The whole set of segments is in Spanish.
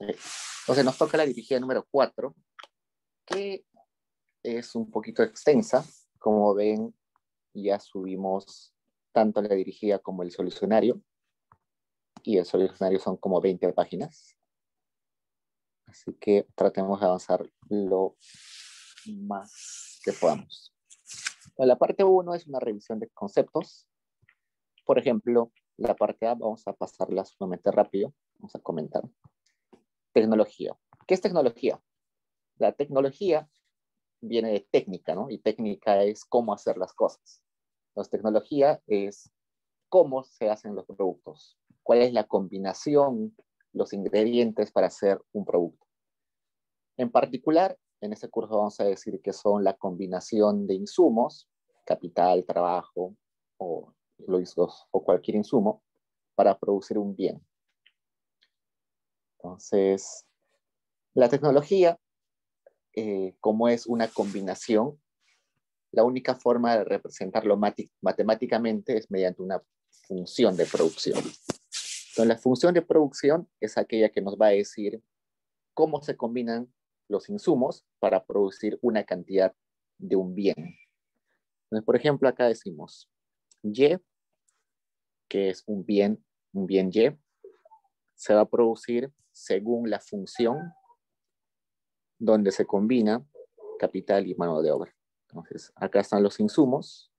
Entonces nos toca la dirigida número 4, que es un poquito extensa. Como ven, ya subimos tanto la dirigida como el solucionario, y el solucionario son como 20 páginas. Así que tratemos de avanzar lo más que podamos. La parte 1 es una revisión de conceptos. Por ejemplo, la parte A vamos a pasarla sumamente rápido. Vamos a comentar. Tecnología. ¿Qué es tecnología? La tecnología viene de técnica, ¿no? Y técnica es cómo hacer las cosas. Entonces, tecnología es cómo se hacen los productos. ¿Cuál es la combinación, los ingredientes para hacer un producto? En particular, en este curso vamos a decir que son la combinación de insumos, capital, trabajo o cualquier insumo para producir un bien. Entonces, la tecnología, como es una combinación, la única forma de representarlo matemáticamente es mediante una función de producción. Entonces, la función de producción es aquella que nos va a decir cómo se combinan los insumos para producir una cantidad de un bien. Entonces, por ejemplo, acá decimos Y, que es un bien Y, se va a producir según la función donde se combina capital y mano de obra. Entonces, acá están los insumos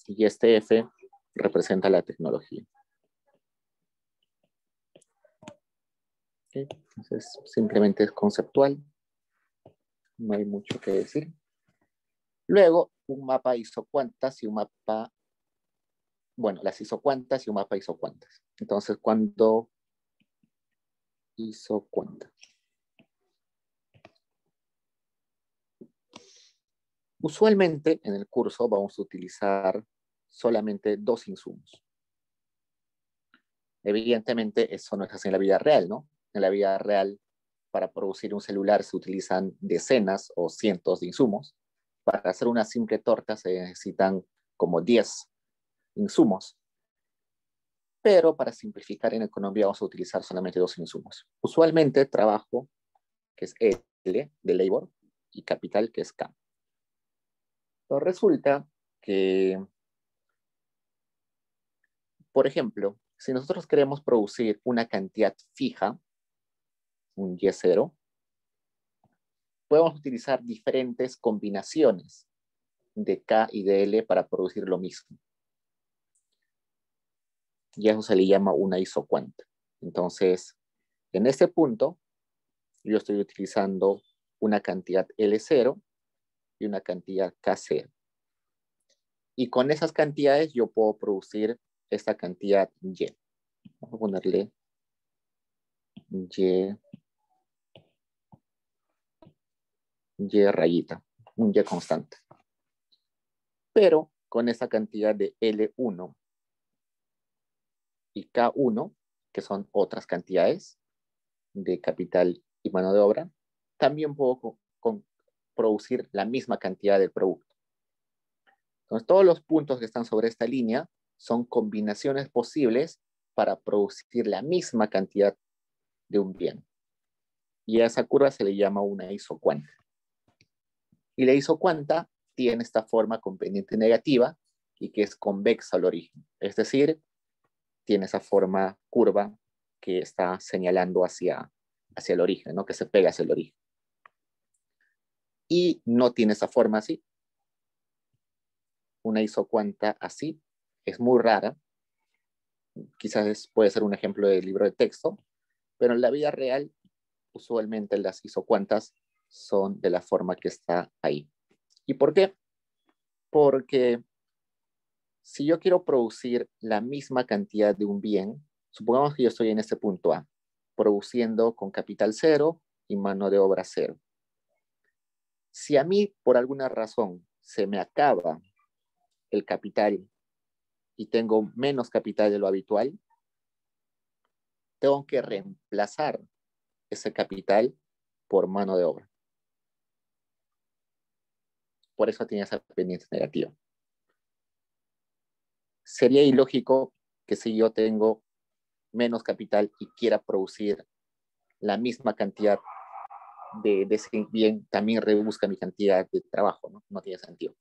y este F representa la tecnología. ¿Okay? Entonces, simplemente es conceptual. No hay mucho que decir. Luego, un mapa isocuantas y un mapa, bueno, las isocuantas y un mapa isocuantas. Entonces, cuando isocuanta. Usualmente en el curso vamos a utilizar solamente dos insumos. Evidentemente, eso no es así en la vida real, ¿no? En la vida real, para producir un celular se utilizan decenas o cientos de insumos. Para hacer una simple torta se necesitan como 10 insumos. Pero para simplificar en economía vamos a utilizar solamente dos insumos. Usualmente trabajo, que es L, de labor, y capital, que es K. Pero resulta que, por ejemplo, si nosotros queremos producir una cantidad fija, un Y0, podemos utilizar diferentes combinaciones de K y de L para producir lo mismo. Y eso se le llama una isocuanta. Entonces, en este punto, yo estoy utilizando una cantidad L0 y una cantidad K0. Y con esas cantidades yo puedo producir esta cantidad Y. Vamos a ponerle Y rayita, un Y constante. Pero con esa cantidad de L1 y K1, que son otras cantidades de capital y mano de obra, también puedo producir la misma cantidad de producto. Entonces, todos los puntos que están sobre esta línea son combinaciones posibles para producir la misma cantidad de un bien. Y a esa curva se le llama una isocuanta. Y la isocuanta tiene esta forma con pendiente negativa y que es convexa al origen. Es decir, tiene esa forma curva que está señalando hacia el origen, ¿no? Que se pega hacia el origen. Y no tiene esa forma así. Una isocuanta así es muy rara. Quizás puede ser un ejemplo de libro de texto, pero en la vida real, usualmente las isocuantas son de la forma que está ahí. ¿Y por qué? Porque si yo quiero producir la misma cantidad de un bien, supongamos que yo estoy en este punto A, produciendo con capital cero y mano de obra cero. Si a mí, por alguna razón, se me acaba el capital y tengo menos capital de lo habitual, tengo que reemplazar ese capital por mano de obra. Por eso tiene esa pendiente negativa. Sería ilógico que si yo tengo menos capital y quiera producir la misma cantidad de ese bien, también rebusca mi cantidad de trabajo, ¿no? No tiene sentido.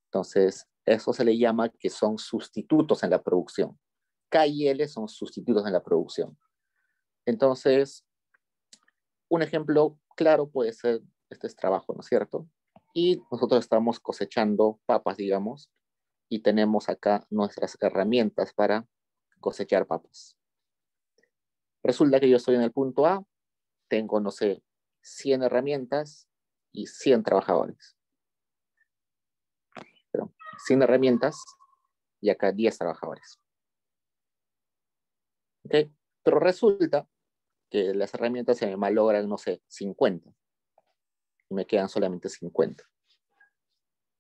Entonces, eso se le llama que son sustitutos en la producción. K y L son sustitutos en la producción. Entonces, un ejemplo claro puede ser, este es trabajo, ¿no es cierto? Y nosotros estamos cosechando papas, digamos, y tenemos acá nuestras herramientas para cosechar papas. Resulta que yo estoy en el punto A, tengo, no sé, 100 herramientas y 100 trabajadores. Pero 100 herramientas y acá 10 trabajadores. ¿Okay? Pero resulta que las herramientas se me malogran, no sé, 50. Y me quedan solamente 50.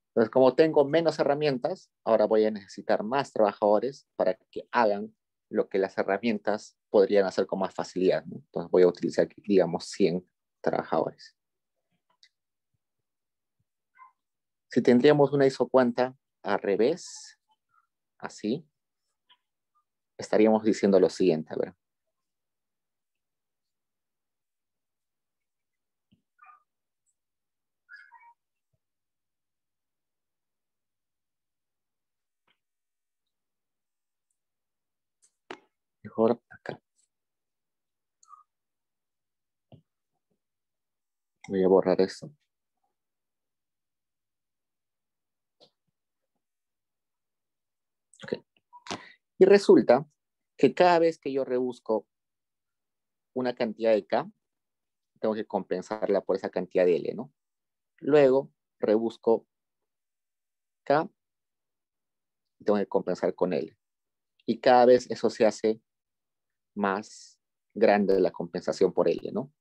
Entonces, como tengo menos herramientas, ahora voy a necesitar más trabajadores para que hagan lo que las herramientas podrían hacer con más facilidad, ¿no? Entonces voy a utilizar, digamos, 100 trabajadores. Si tendríamos una isocuanta al revés, así, estaríamos diciendo lo siguiente, a ver. Mejor acá. Voy a borrar esto. Okay. Y resulta que cada vez que yo rebusco una cantidad de K, tengo que compensarla por esa cantidad de L, ¿no? Luego rebusco K y tengo que compensar con L. Y cada vez eso se hace más grande la compensación por L, ¿no?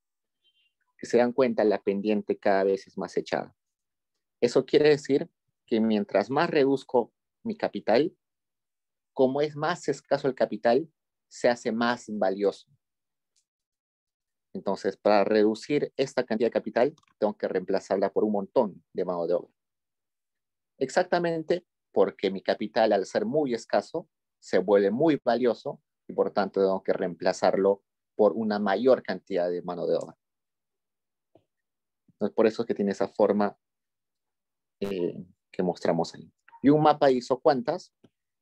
Si se dan cuenta, la pendiente cada vez es más echada. Eso quiere decir que mientras más reduzco mi capital, como es más escaso el capital, se hace más valioso. Entonces, para reducir esta cantidad de capital, tengo que reemplazarla por un montón de mano de obra. Exactamente porque mi capital, al ser muy escaso, se vuelve muy valioso y por tanto tengo que reemplazarlo por una mayor cantidad de mano de obra. Entonces, por eso es que tiene esa forma que mostramos ahí. Y un mapa de isocuantas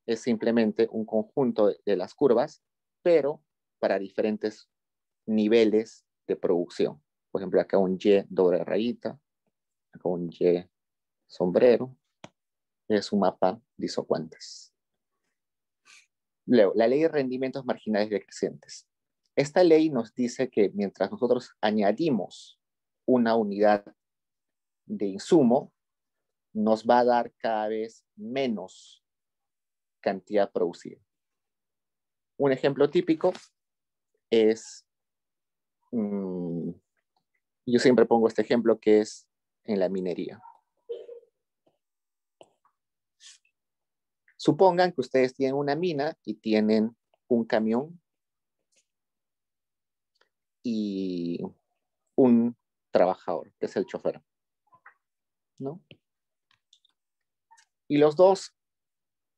es simplemente un conjunto de las curvas, pero para diferentes niveles de producción. Por ejemplo, acá un Y doble rayita, acá un Y sombrero, es un mapa de isocuantas. Luego, la ley de rendimientos marginales decrecientes. Esta ley nos dice que mientras nosotros añadimos una unidad de insumo, nos va a dar cada vez menos cantidad producida. Un ejemplo típico es, yo siempre pongo este ejemplo que es en la minería. Supongan que ustedes tienen una mina y tienen un camión y un trabajador, que es el chofer, ¿no? Y los dos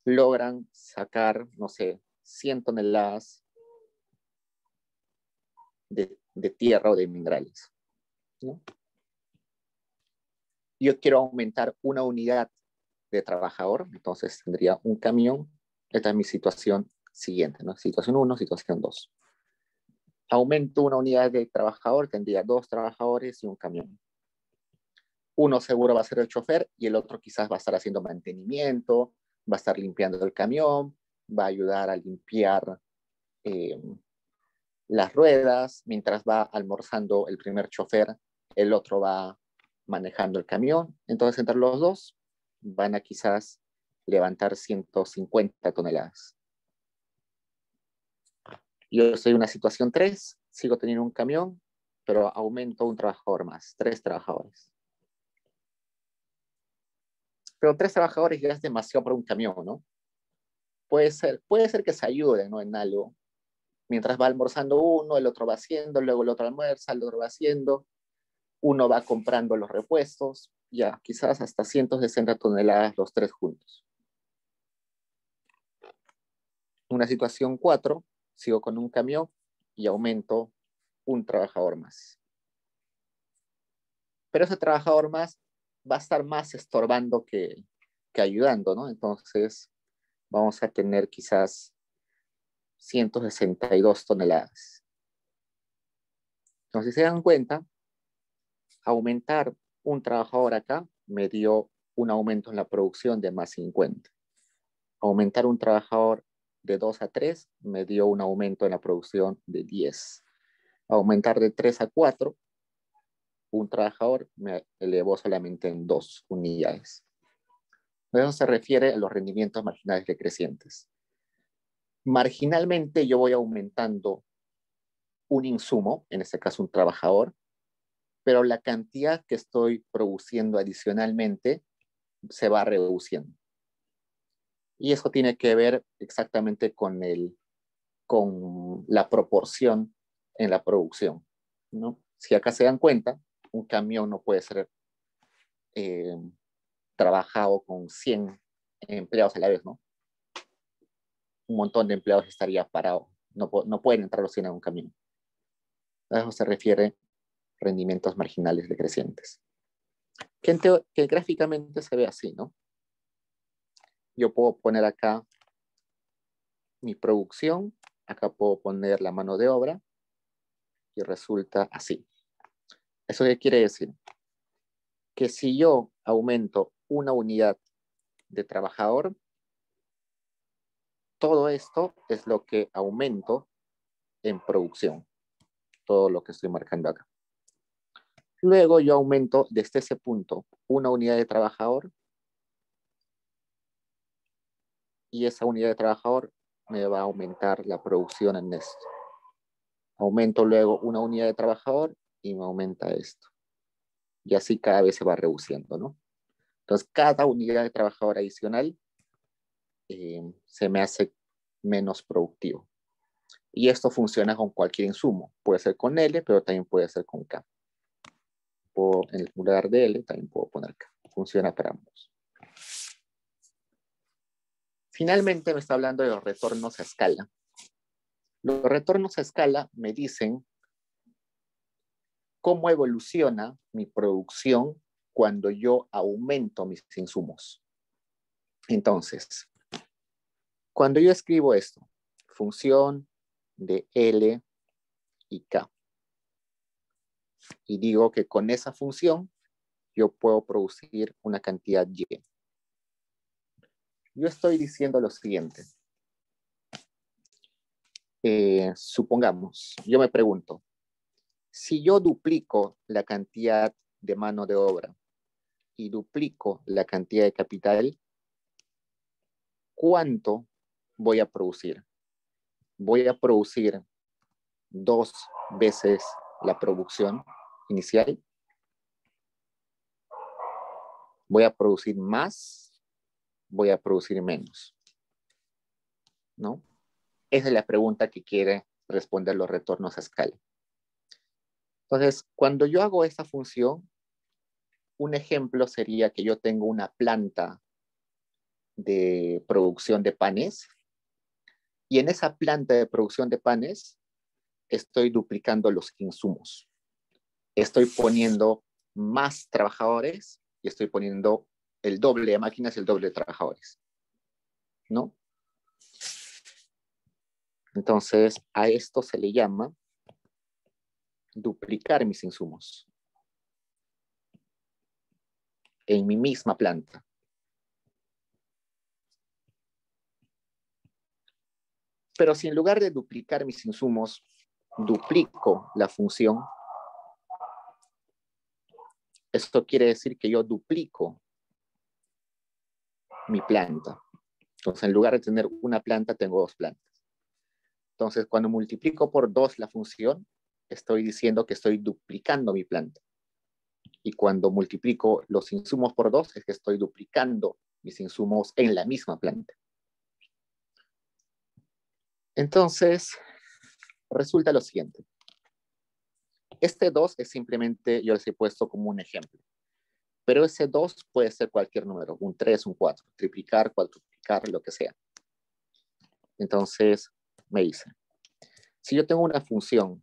logran sacar, no sé, 100 toneladas de tierra o de minerales, ¿no? Yo quiero aumentar una unidad de trabajador, entonces tendría un camión. Esta es mi situación siguiente, ¿no? Situación 1, situación 2. Aumento una unidad de trabajador, tendría 2 trabajadores y un camión. Uno seguro va a ser el chofer y el otro quizás va a estar haciendo mantenimiento, va a estar limpiando el camión, va a ayudar a limpiar las ruedas, mientras va almorzando el primer chofer, el otro va manejando el camión. Entonces, entre los dos van a quizás levantar 150 toneladas. Yo estoy en una situación 3, sigo teniendo un camión, pero aumento un trabajador más, 3 trabajadores. Pero 3 trabajadores ya es demasiado para un camión, ¿no? Puede ser que se ayuden, ¿no? En algo. Mientras va almorzando uno, el otro va haciendo, luego el otro almuerza, el otro va haciendo, uno va comprando los repuestos, ya quizás hasta 160 toneladas los 3 juntos. Una situación 4, sigo con un camión y aumento un trabajador más. Pero ese trabajador más va a estar más estorbando que ayudando, ¿no? Entonces vamos a tener quizás 162 toneladas. Entonces, si se dan cuenta, aumentar un trabajador acá me dio un aumento en la producción de más 50. Aumentar un trabajador de 2 a 3 me dio un aumento en la producción de 10. Aumentar de 3 a 4, un trabajador me elevó solamente en 2 unidades. Eso se refiere a los rendimientos marginales decrecientes. Marginalmente yo voy aumentando un insumo, en este caso un trabajador, pero la cantidad que estoy produciendo adicionalmente se va reduciendo. Y eso tiene que ver exactamente con la proporción en la producción, ¿no? Si acá se dan cuenta, un camión no puede ser trabajado con 100 empleados a la vez, ¿no? Un montón de empleados estaría parado. No pueden entrar los 100 en un camión. A eso se refiere rendimientos marginales decrecientes. Que gráficamente se ve así, ¿no? Yo puedo poner acá mi producción, acá puedo poner la mano de obra y resulta así. ¿Eso qué quiere decir? Que si yo aumento una unidad de trabajador, todo esto es lo que aumento en producción, todo lo que estoy marcando acá. Luego yo aumento desde ese punto una unidad de trabajador y esa unidad de trabajador me va a aumentar la producción en esto. Aumento luego una unidad de trabajador y me aumenta esto. Y así cada vez se va reduciendo, ¿no? Entonces, cada unidad de trabajador adicional se me hace menos productivo. Y esto funciona con cualquier insumo. Puede ser con L, pero también puede ser con K. En el lugar de L también puedo poner K. Funciona para ambos. Finalmente me está hablando de los retornos a escala. Los retornos a escala me dicen cómo evoluciona mi producción cuando yo aumento mis insumos. Entonces, cuando yo escribo esto, función de L y K, y digo que con esa función yo puedo producir una cantidad Y. Yo estoy diciendo lo siguiente. Supongamos, yo me pregunto, si yo duplico la cantidad de mano de obra y duplico la cantidad de capital, ¿cuánto voy a producir? Voy a producir 2 veces la producción inicial. Voy a producir más, voy a producir menos, ¿no? Esa es la pregunta que quiere responder los retornos a escala. Entonces, cuando yo hago esta función, un ejemplo sería que yo tengo una planta de producción de panes y en esa planta de producción de panes estoy duplicando los insumos. Estoy poniendo más trabajadores y estoy poniendo el doble de máquinas y el doble de trabajadores, ¿no? Entonces, a esto se le llama duplicar mis insumos en mi misma planta. Pero si en lugar de duplicar mis insumos, duplico la función, esto quiere decir que yo duplico mi planta. Entonces, en lugar de tener una planta, tengo 2 plantas. Entonces, cuando multiplico por 2 la función, estoy diciendo que estoy duplicando mi planta. Y cuando multiplico los insumos por 2, es que estoy duplicando mis insumos en la misma planta. Entonces, resulta lo siguiente. Este 2 es simplemente, yo les he puesto como un ejemplo. Pero ese 2 puede ser cualquier número, un 3, un 4, triplicar, cuadruplicar, lo que sea. Entonces, me dice, Si yo tengo una función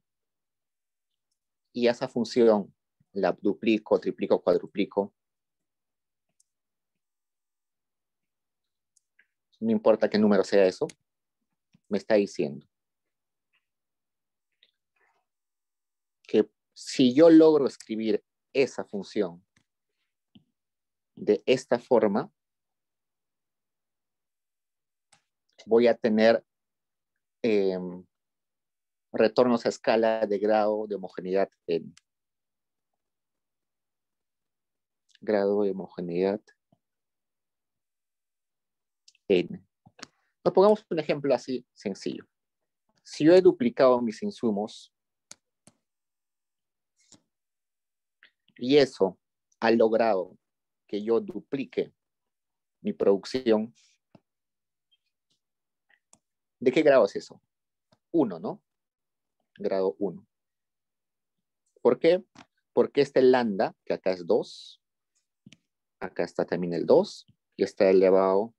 y esa función la duplico, triplico, cuadruplico, no importa qué número sea eso, me está diciendo que si yo logro escribir esa función de esta forma, voy a tener retornos a escala de grado de homogeneidad n. Grado de homogeneidad n. Nos pongamos un ejemplo así sencillo. Si yo he duplicado mis insumos y eso ha logrado que yo duplique mi producción, ¿de qué grado es eso? 1, ¿no? Grado 1. ¿Por qué? Porque este lambda, que acá es 2, acá está también el 2, y está elevado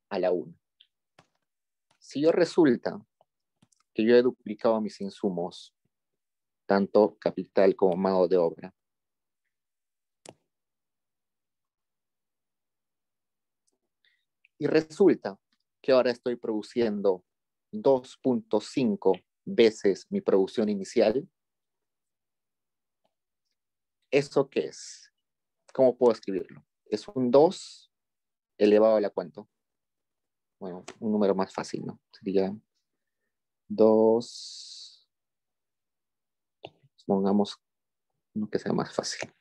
a la 1. Si yo resulta que yo he duplicado mis insumos, tanto capital como mano de obra, y resulta que ahora estoy produciendo 2.5 veces mi producción inicial, ¿eso qué es? ¿Cómo puedo escribirlo? Es un 2 elevado a la ¿cuánto? Bueno, un número más fácil, ¿no? Sería 2, pongamos uno que sea más fácil,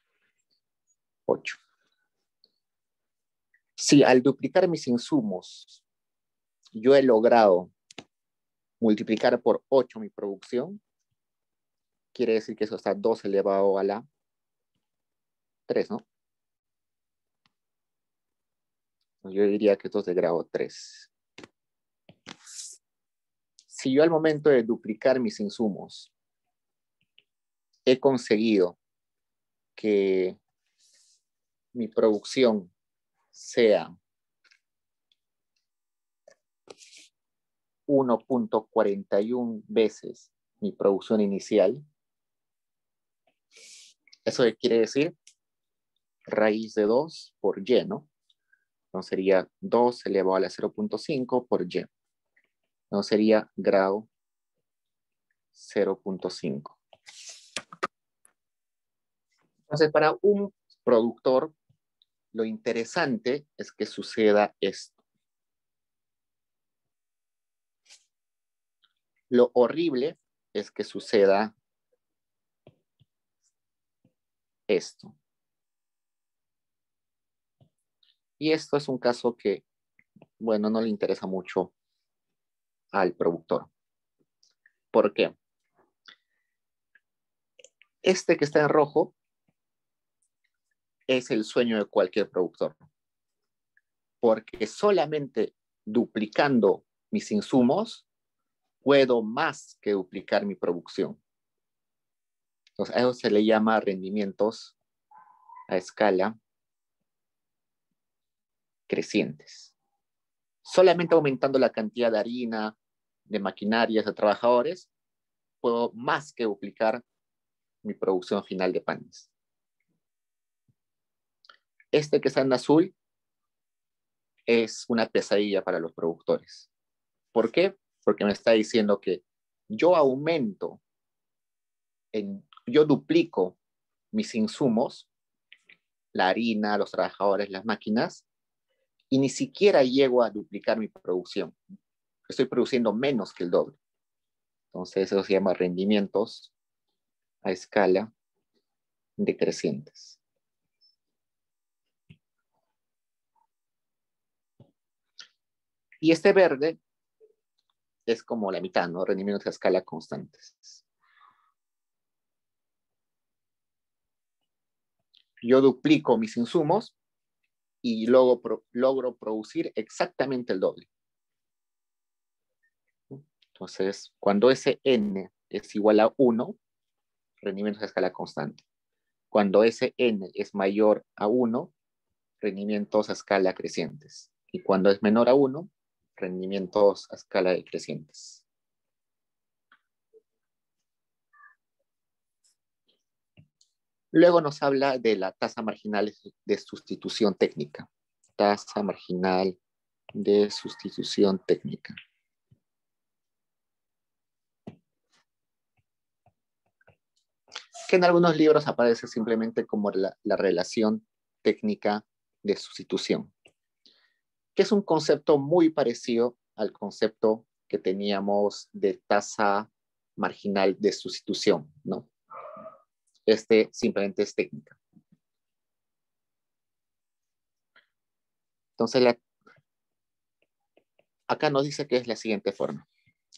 8. Si al duplicar mis insumos yo he logrado multiplicar por 8 mi producción, quiere decir que eso está 2 elevado a la 3, ¿no? Yo diría que esto es de grado 3. Si yo al momento de duplicar mis insumos he conseguido que mi producción sea 1.41 veces mi producción inicial, ¿eso quiere decir? Raíz de 2 por y, ¿no? Entonces sería 2 elevado a la 0.5 por y. No sería grado 0.5. Entonces, para un productor, lo interesante es que suceda esto. Lo horrible es que suceda esto. Y esto es un caso que, bueno, no le interesa mucho al productor. ¿Por qué? Este que está en rojo es el sueño de cualquier productor. Porque solamente duplicando mis insumos puedo más que duplicar mi producción. Entonces, a eso se le llama rendimientos a escala crecientes. Solamente aumentando la cantidad de harina, de maquinarias, de trabajadores, puedo más que duplicar mi producción final de panes. Este que está en azul es una pesadilla para los productores. ¿Por qué? Porque me está diciendo que yo aumento, yo duplico mis insumos, la harina, los trabajadores, las máquinas, y ni siquiera llego a duplicar mi producción. Estoy produciendo menos que el doble. Entonces eso se llama rendimientos a escala decrecientes. Y este verde es como la mitad, ¿no? Rendimientos a escala constantes. Yo duplico mis insumos y logro producir exactamente el doble. Entonces, cuando ese n es igual a 1, rendimientos a escala constante. Cuando ese n es mayor a 1, rendimientos a escala crecientes. Y cuando es menor a 1, rendimientos a escala decrecientes. Luego nos habla de la tasa marginal de sustitución técnica. Tasa marginal de sustitución técnica. Que en algunos libros aparece simplemente como la relación técnica de sustitución, que es un concepto muy parecido al concepto que teníamos de tasa marginal de sustitución, ¿no? Este simplemente es técnica. Entonces, acá nos dice que es la siguiente forma.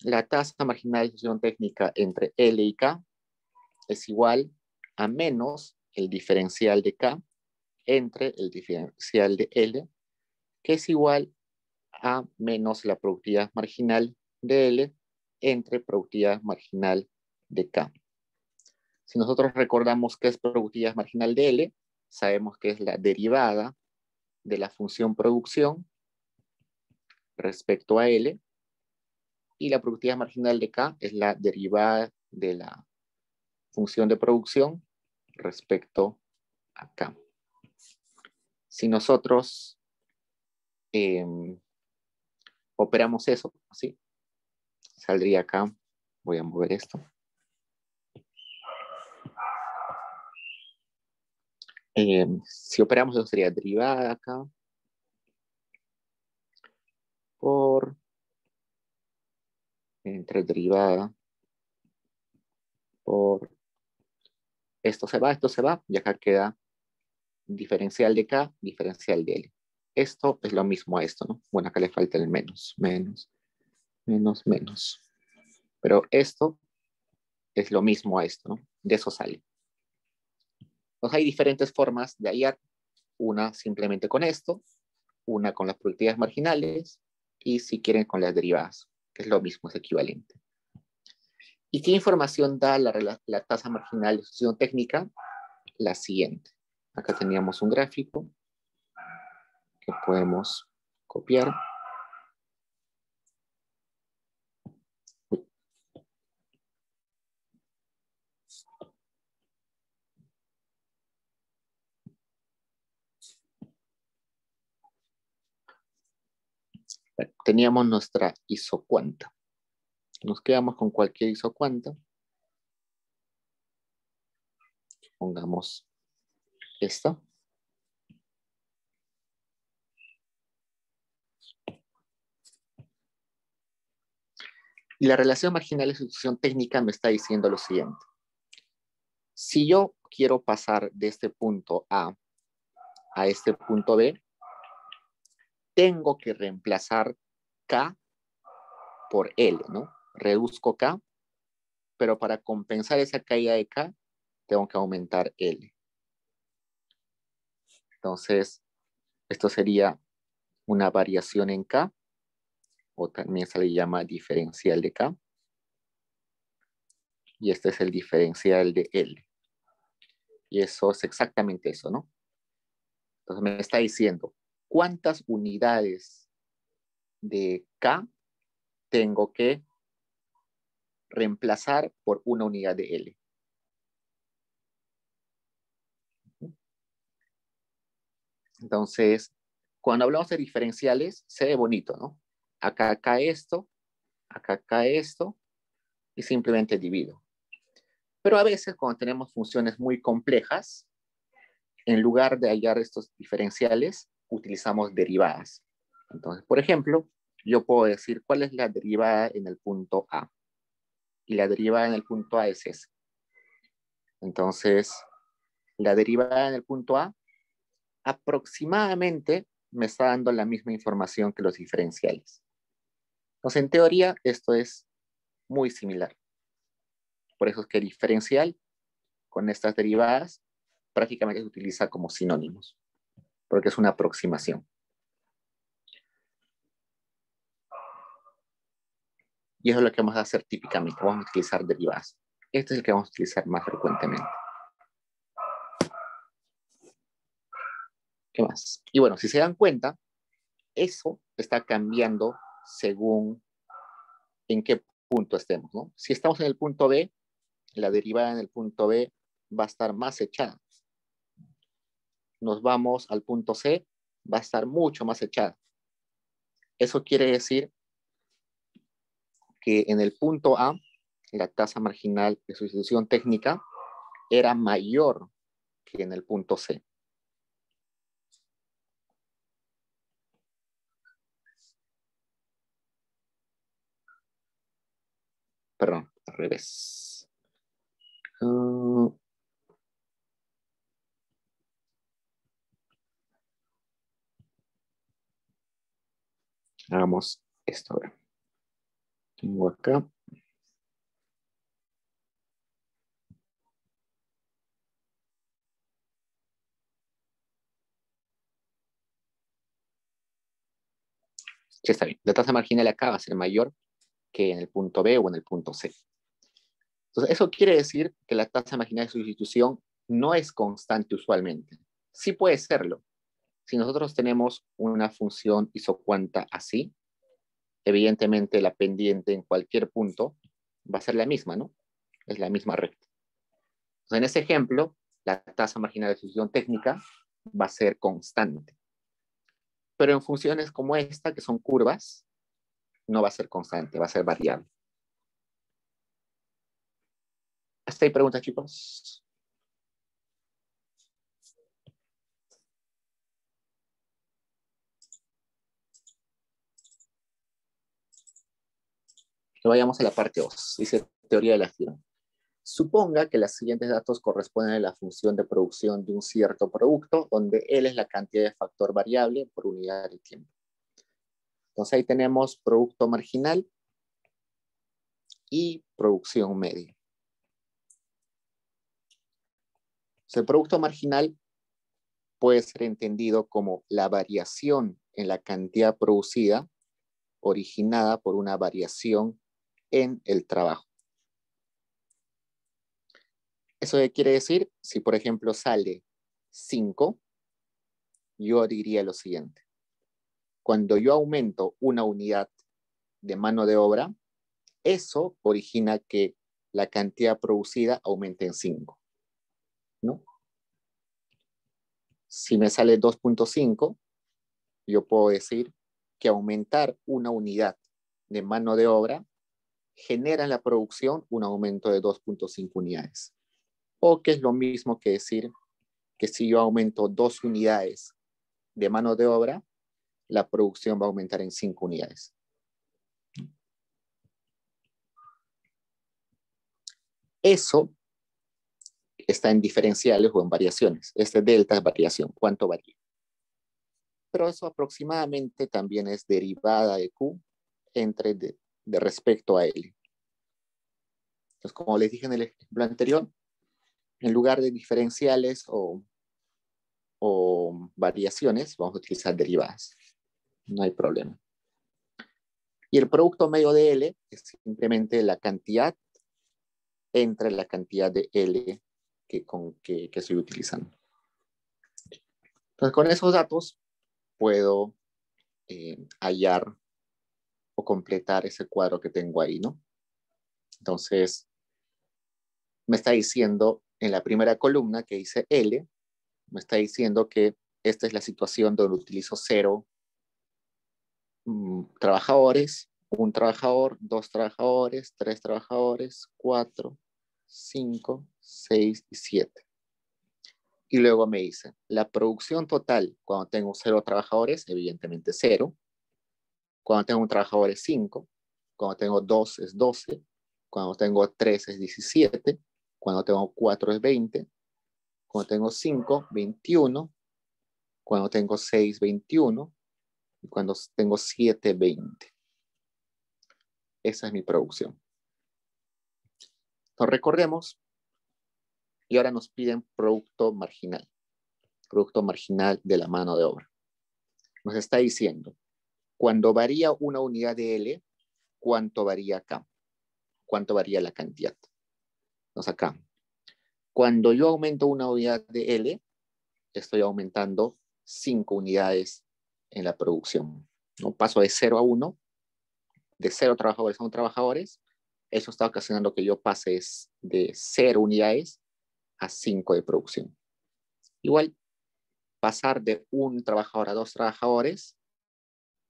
La tasa marginal de sustitución técnica entre L y K es igual a menos el diferencial de K entre el diferencial de L, que es igual a menos la productividad marginal de L entre productividad marginal de K. Si nosotros recordamos qué es productividad marginal de L, sabemos que es la derivada de la función producción respecto a L, y la productividad marginal de K es la derivada de la función de producción respecto a K. Si nosotros operamos eso, ¿sí? Saldría acá, voy a mover esto. Si operamos eso sería derivada acá por entre derivada por esto se va, y acá queda diferencial de K, diferencial de L. Esto es lo mismo a esto, ¿no? Bueno, acá le falta el menos, menos, menos, menos. Pero esto es lo mismo a esto, ¿no? De eso sale. Entonces hay diferentes formas de hallar, una simplemente con esto, una con las productividades marginales, y si quieren con las derivadas, que es lo mismo, es equivalente. ¿Y qué información da la tasa marginal de sustitución técnica? La siguiente. Acá teníamos un gráfico que podemos copiar. Teníamos nuestra isocuanta. Nos quedamos con cualquier isocuanta. Pongamos esta. Y la relación marginal de sustitución técnica me está diciendo lo siguiente. Si yo quiero pasar de este punto A este punto B, tengo que reemplazar K por L, ¿no? Reduzco K, pero para compensar esa caída de K, tengo que aumentar L. Entonces, esto sería una variación en K, o también se le llama diferencial de K. Y este es el diferencial de L. Y eso es exactamente eso, ¿no? Entonces me está diciendo cuántas unidades de K tengo que reemplazar por una unidad de L. Entonces, cuando hablamos de diferenciales, se ve bonito, ¿no? Acá cae esto, y simplemente divido. Pero a veces, cuando tenemos funciones muy complejas, en lugar de hallar estos diferenciales, utilizamos derivadas. Entonces, por ejemplo, yo puedo decir cuál es la derivada en el punto A. Y la derivada en el punto A es esa. Entonces, la derivada en el punto A aproximadamente me está dando la misma información que los diferenciales. Entonces, en teoría, esto es muy similar. Por eso es que diferencial con estas derivadas prácticamente se utiliza como sinónimos, porque es una aproximación. Y eso es lo que vamos a hacer típicamente. Vamos a utilizar derivadas. Este es el que vamos a utilizar más frecuentemente. ¿Qué más? Y bueno, si se dan cuenta, eso está cambiando según en qué punto estemos, ¿no? Si estamos en el punto B, la derivada en el punto B va a estar más echada. Nos vamos al punto C, va a estar mucho más echada. Eso quiere decir que en el punto A, la tasa marginal de sustitución técnica era mayor que en el punto C. Perdón, al revés. Hagamos esto ahora. Tengo acá. Sí, está bien. La tasa marginal acá va a ser mayor que en el punto B o en el punto C. Entonces, eso quiere decir que la tasa marginal de sustitución no es constante usualmente. Sí puede serlo. Si nosotros tenemos una función isocuanta así, evidentemente la pendiente en cualquier punto va a ser la misma, ¿no? Es la misma recta. Entonces, en ese ejemplo, la tasa marginal de sustitución técnica va a ser constante. Pero en funciones como esta, que son curvas, no va a ser constante, va a ser variable. ¿Hasta ahí preguntas, chicos? Vayamos a la parte 2. Dice teoría de la acción. Suponga que los siguientes datos corresponden a la función de producción de un cierto producto, donde L es la cantidad de factor variable por unidad de tiempo. Entonces ahí tenemos producto marginal y producción media. Entonces, el producto marginal puede ser entendido como la variación en la cantidad producida originada por una variación en el trabajo. ¿Eso qué quiere decir? Si, por ejemplo, sale 5, yo diría lo siguiente. Cuando yo aumento una unidad de mano de obra, eso origina que la cantidad producida aumente en 5, ¿no? Si me sale 2.5, yo puedo decir que aumentar una unidad de mano de obra genera en la producción un aumento de 2.5 unidades. O que es lo mismo que decir que si yo aumento 2 unidades de mano de obra, la producción va a aumentar en 5 unidades. Eso está en diferenciales o en variaciones. Este delta es variación, cuánto varía. Pero eso aproximadamente también es derivada de Q de respecto a L. Entonces, como les dije en el ejemplo anterior, en lugar de diferenciales o variaciones, vamos a utilizar derivadas. No hay problema. Y el producto medio de L es simplemente la cantidad entre la cantidad de L que estoy utilizando. Entonces, con esos datos puedo hallar o completar ese cuadro que tengo ahí, ¿no? Entonces, me está diciendo en la primera columna que dice L, me está diciendo que esta es la situación donde utilizo 0 trabajadores, 1 trabajador, 2 trabajadores, 3 trabajadores, 4, 5, 6 y 7. Y luego me dice, la producción total cuando tengo 0 trabajadores, evidentemente 0. Cuando tengo un trabajador es 5. Cuando tengo 2 es 12. Cuando tengo 3 es 17. Cuando tengo 4 es 20. Cuando tengo 5, 21. Cuando tengo 6, 21. Y cuando tengo 7, 20. Esa es mi producción. Nos recordemos y ahora nos piden producto marginal. Producto marginal de la mano de obra. Nos está diciendo, cuando varía una unidad de L, ¿cuánto varía acá? ¿Cuánto varía la cantidad? Entonces acá, cuando yo aumento una unidad de L, estoy aumentando 5 unidades en la producción. ¿No? Paso de 0 a 1, de 0 trabajadores a 1 trabajadores. Eso está ocasionando que yo pase de 0 unidades a 5 de producción. Igual, pasar de un trabajador a 2 trabajadores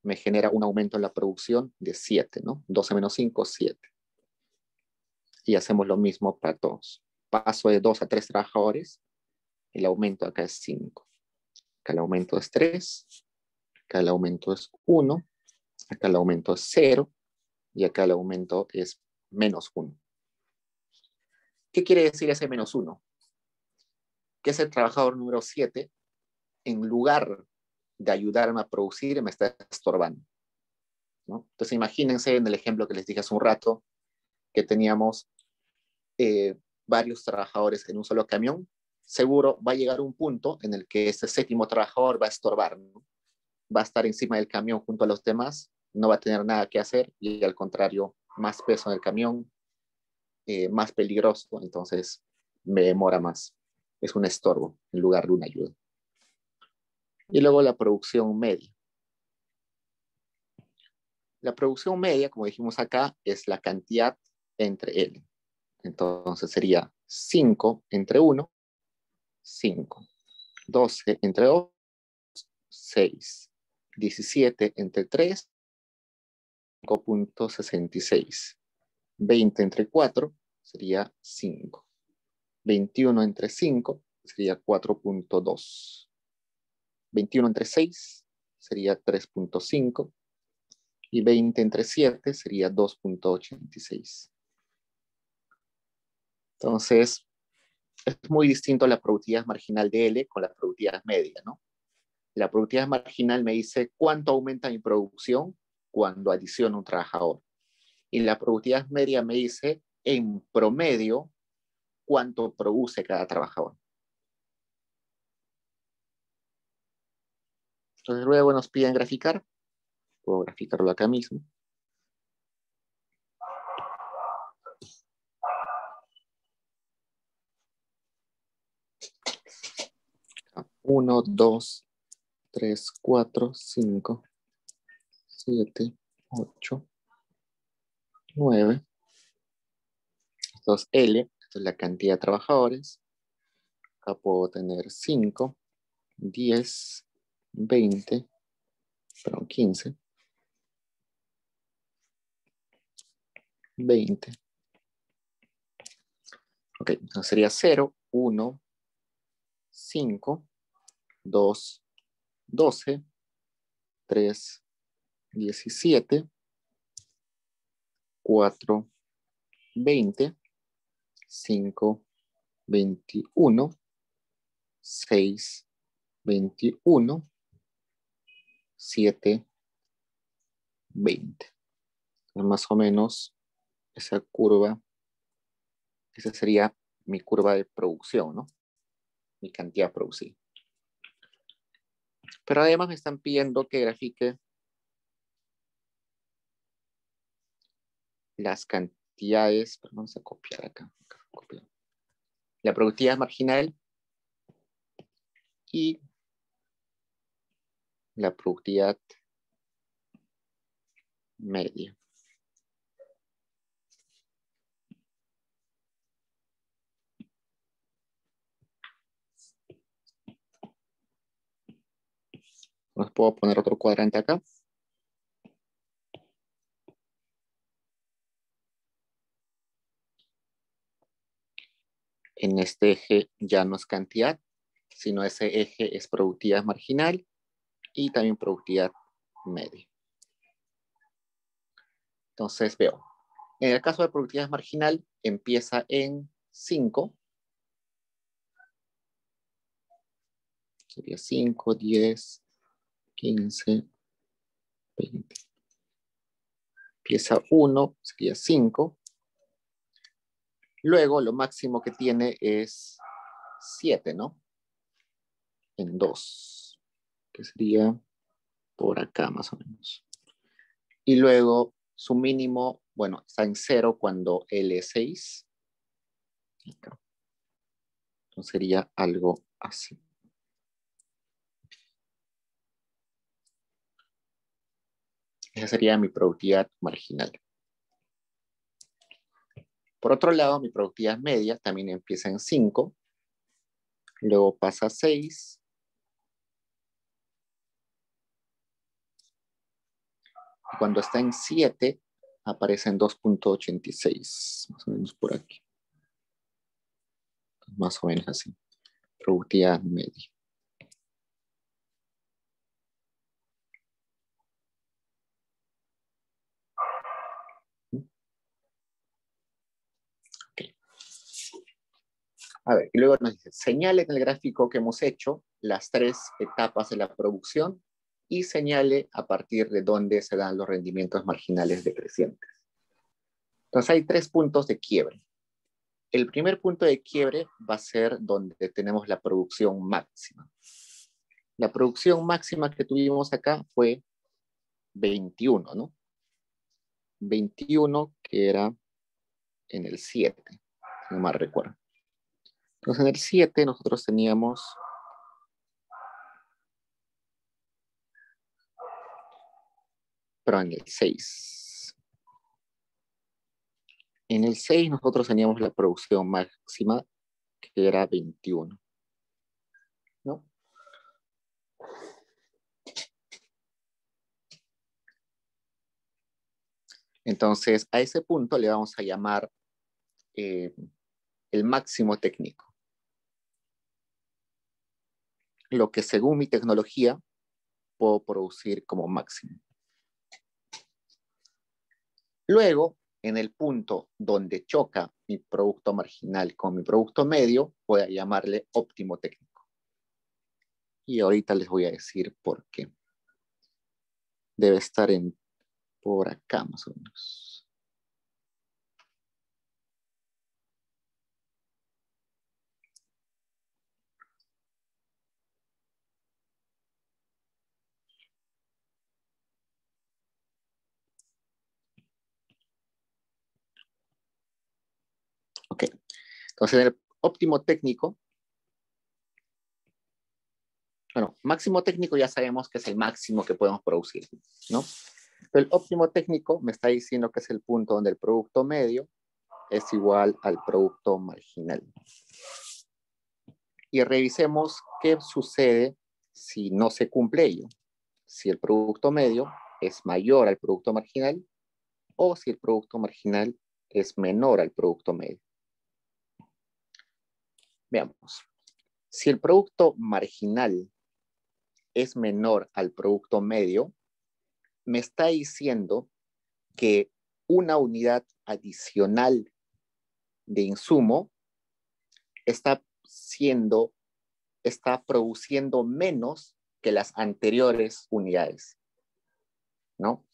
me genera un aumento en la producción de 7, ¿no? 12 menos 5, 7. Y hacemos lo mismo para todos. Paso de 2 a 3 trabajadores, el aumento acá es 5. Acá el aumento es 3, acá el aumento es 1, acá el aumento es 0 y acá el aumento es menos 1. ¿Qué quiere decir ese menos 1? Que ese trabajador número 7, en lugar de ayudarme a producir, me está estorbando, ¿no? Entonces imagínense en el ejemplo que les dije hace un rato, que teníamos varios trabajadores en un solo camión. Seguro va a llegar un punto en el que ese 7º trabajador va a estorbar, ¿no? Va a estar encima del camión junto a los demás, no va a tener nada que hacer y al contrario, más peso en el camión, más peligroso, entonces me demora más. Es un estorbo en lugar de una ayuda. Y luego la producción media. La producción media, como dijimos acá, es la cantidad entre L. Entonces sería 5 entre 1, 5. 12 entre 2, 6. 17 entre 3, 5.66. 20 entre 4 sería 5. 21 entre 5 sería 4.2. 21 entre 6 sería 3.5. Y 20 entre 7 sería 2.86. Entonces, es muy distinto la productividad marginal de L con la productividad media, ¿no? La productividad marginal me dice cuánto aumenta mi producción cuando adiciono un trabajador. Y la productividad media me dice, en promedio, cuánto produce cada trabajador. Entonces luego nos piden graficar. Puedo graficarlo acá mismo. Uno, 2, 3, 4, 5, 7, 8, 9. Esto es L, esto es la cantidad de trabajadores. Acá puedo tener 5, 10, 20, perdón, 15, 20. Ok, entonces sería 0, 1, 5, 2, 12, 3, 17, 4, 20, 5, 21, 6, 21, 7, 20. Más o menos esa curva, esa sería mi curva de producción, ¿no? Mi cantidad producida. Pero además me están pidiendo que grafique las cantidades, pero vamos a copiar acá. La productividad marginal y la productividad media. Nos puedo poner otro cuadrante acá. En este eje ya no es cantidad, sino ese eje es productividad marginal y también productividad media. Entonces veo, en el caso de productividad marginal empieza en 5. Sería 5, 10, 15, 20. Empieza 1, sería 5. Luego lo máximo que tiene es 7, ¿no? En 2, que sería por acá más o menos. Y luego su mínimo, bueno, está en 0 cuando L es 6. Entonces sería algo así. Esa sería mi productividad marginal. Por otro lado, mi productividad media también empieza en 5 luego pasa a 6, cuando está en 7, aparece en 2.86, más o menos por aquí. Más o menos así. Productividad media. Okay. A ver, y luego nos dice, señale en el gráfico que hemos hecho las 3 etapas de la producción y señale a partir de dónde se dan los rendimientos marginales decrecientes. Entonces hay 3 puntos de quiebre. El primer punto de quiebre va a ser donde tenemos la producción máxima. La producción máxima que tuvimos acá fue 21, ¿no? 21 que era en el 7, si no mal recuerdo. Entonces en el 7 nosotros teníamos en el 6. En el 6 nosotros teníamos la producción máxima que era 21, ¿no? Entonces a ese punto le vamos a llamar el máximo técnico. Lo que según mi tecnología puedo producir como máximo. Luego, en el punto donde choca mi producto marginal con mi producto medio, voy a llamarle óptimo técnico. Y ahorita les voy a decir por qué. Debe estar por acá más o menos. Ok. Entonces, el óptimo técnico, bueno, máximo técnico ya sabemos que es el máximo que podemos producir, ¿no? Pero el óptimo técnico me está diciendo que es el punto donde el producto medio es igual al producto marginal. Y revisemos qué sucede si no se cumple ello. Si el producto medio es mayor al producto marginal o si el producto marginal es menor al producto medio. Veamos. Si el producto marginal es menor al producto medio, me está diciendo que una unidad adicional de insumo está produciendo menos que las anteriores unidades, ¿no?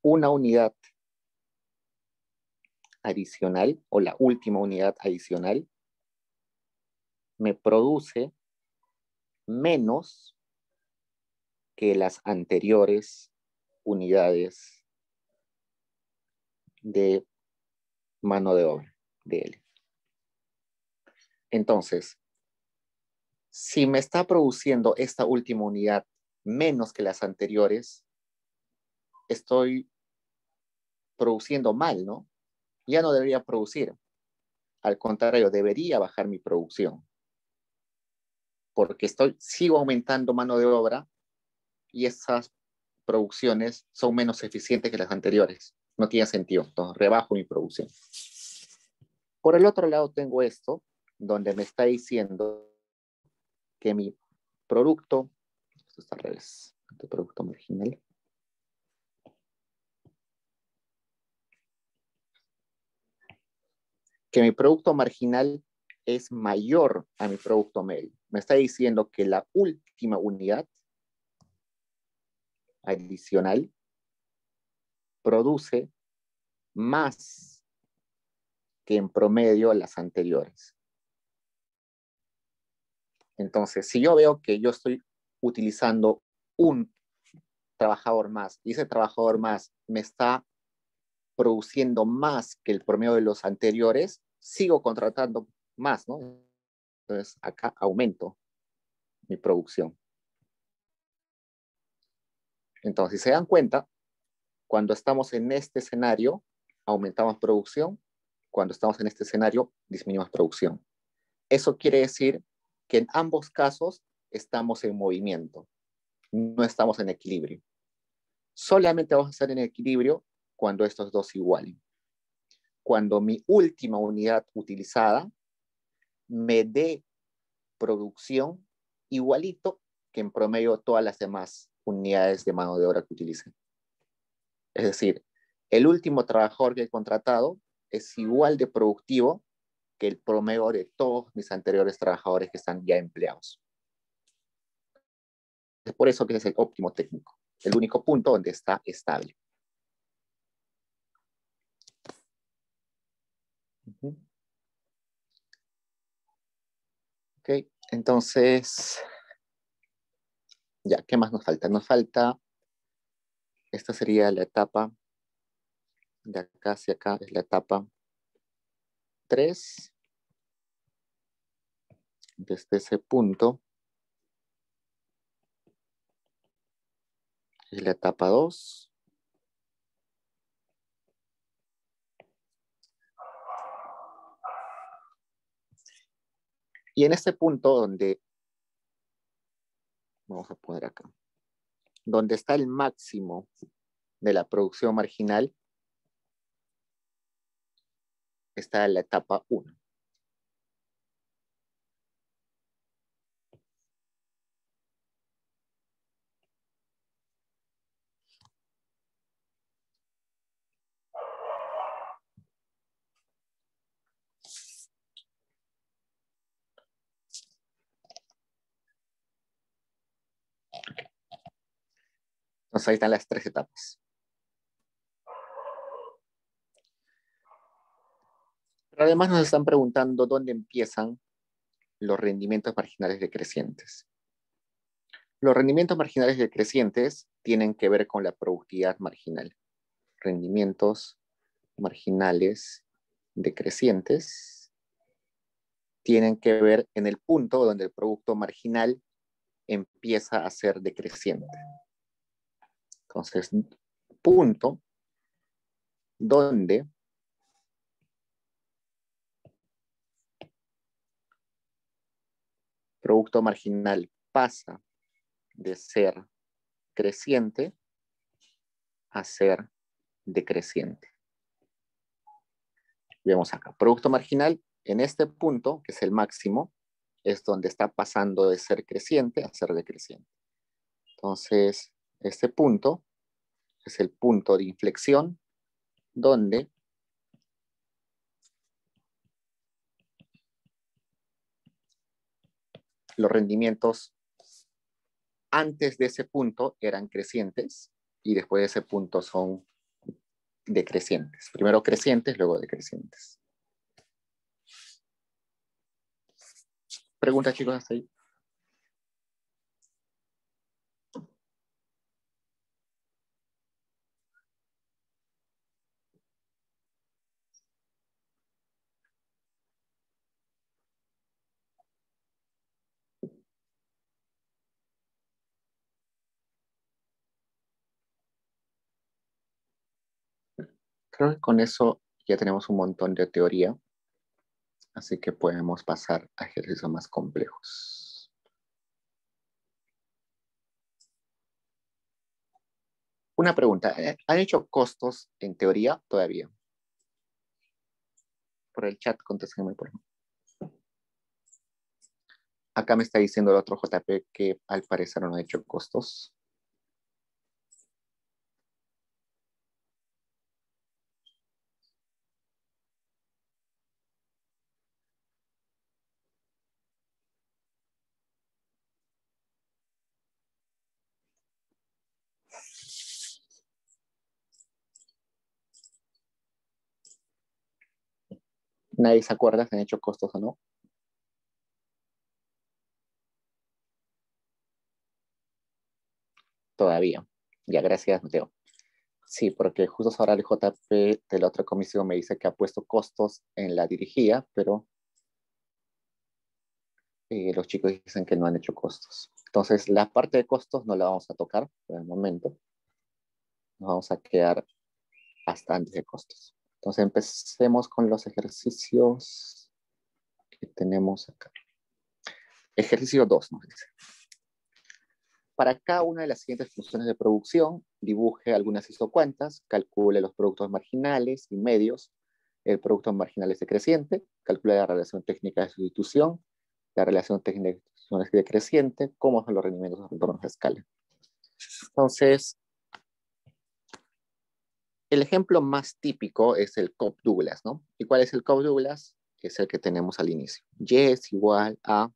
Una unidad adicional o la última unidad adicional me produce menos que las anteriores unidades de mano de obra de él. Entonces, si me está produciendo esta última unidad menos que las anteriores, estoy produciendo mal, ¿no? Ya no debería producir. Al contrario, debería bajar mi producción. Porque sigo aumentando mano de obra y esas producciones son menos eficientes que las anteriores. No tiene sentido. Entonces, rebajo mi producción. Por el otro lado tengo esto, donde me está diciendo que mi producto, esto está al revés, este producto marginal, que mi producto marginal es mayor a mi producto medio. Me está diciendo que la última unidad adicional produce más que en promedio las anteriores. Entonces, si yo veo que yo estoy utilizando un trabajador más y ese trabajador más me está produciendo más que el promedio de los anteriores, sigo contratando más, ¿no? Entonces, acá aumento mi producción. Entonces, si se dan cuenta, cuando estamos en este escenario, aumentamos producción. Cuando estamos en este escenario, disminuimos producción. Eso quiere decir que en ambos casos estamos en movimiento, no estamos en equilibrio. Solamente vamos a estar en equilibrio cuando estos dos igualen. Cuando mi última unidad utilizada me dé producción igualito que en promedio todas las demás unidades de mano de obra que utilicen. Es decir, el último trabajador que he contratado es igual de productivo que el promedio de todos mis anteriores trabajadores que están ya empleados. Es por eso que es el óptimo técnico, el único punto donde está estable. Ok, entonces, ya, ¿qué más nos falta? Nos falta, esta sería la etapa, de acá hacia acá, es la etapa 3. Desde ese punto, es la etapa 2. Y en este punto donde, vamos a poner acá, donde está el máximo de la producción marginal, está la etapa 1. Entonces ahí están las 3 etapas. Pero además nos están preguntando dónde empiezan los rendimientos marginales decrecientes. Los rendimientos marginales decrecientes tienen que ver con la productividad marginal. Rendimientos marginales decrecientes tienen que ver en el punto donde el producto marginal empieza a ser decreciente. Entonces, punto donde producto marginal pasa de ser creciente a ser decreciente. Vemos acá, producto marginal en este punto, que es el máximo, es donde está pasando de ser creciente a ser decreciente. Entonces, este punto es el punto de inflexión donde los rendimientos antes de ese punto eran crecientes y después de ese punto son decrecientes. Primero crecientes, luego decrecientes. ¿Preguntas, chicos, hasta ahí? Creo que con eso ya tenemos un montón de teoría, así que podemos pasar a ejercicios más complejos. Una pregunta, ¿han hecho costos en teoría todavía? Por el chat, contéstenme por favor. Acá me está diciendo el otro JP que al parecer no ha hecho costos. ¿Nadie se acuerda si han hecho costos o no? Todavía. Ya, gracias, Mateo. Sí, porque justo ahora el JP de la otra comisión me dice que ha puesto costos en la dirigía, pero los chicos dicen que no han hecho costos. Entonces, la parte de costos no la vamos a tocar por el momento. Nos vamos a quedar hasta antes de costos. Entonces, empecemos con los ejercicios que tenemos acá. Ejercicio 2 nos dice. Para cada una de las siguientes funciones de producción, dibuje algunas isocuantas, calcule los productos marginales y medios. El producto marginal es decreciente, calcule la relación técnica de sustitución, la relación técnica de sustitución es decreciente, cómo son los rendimientos de retornos de escala. Entonces, el ejemplo más típico es el Cobb-Douglas, ¿no? ¿Y cuál es el Cobb-Douglas? Es el que tenemos al inicio. Y es igual a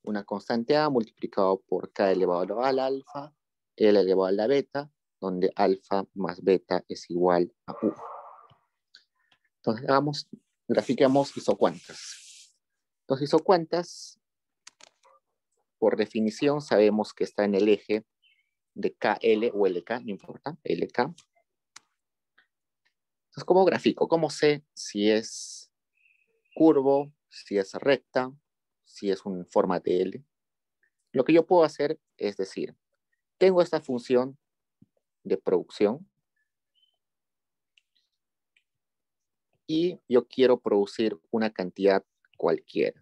una constante A multiplicado por K elevado al alfa, L elevado a la beta, donde alfa más beta es igual a U. Entonces, grafiquemos isocuantas. Entonces, isocuantas, por definición, sabemos que está en el eje de KL o LK, no importa, LK. Entonces, ¿cómo grafico? ¿Cómo sé si es curvo, si es recta, si es una forma de L? Lo que yo puedo hacer es decir, tengo esta función de producción y yo quiero producir una cantidad cualquiera.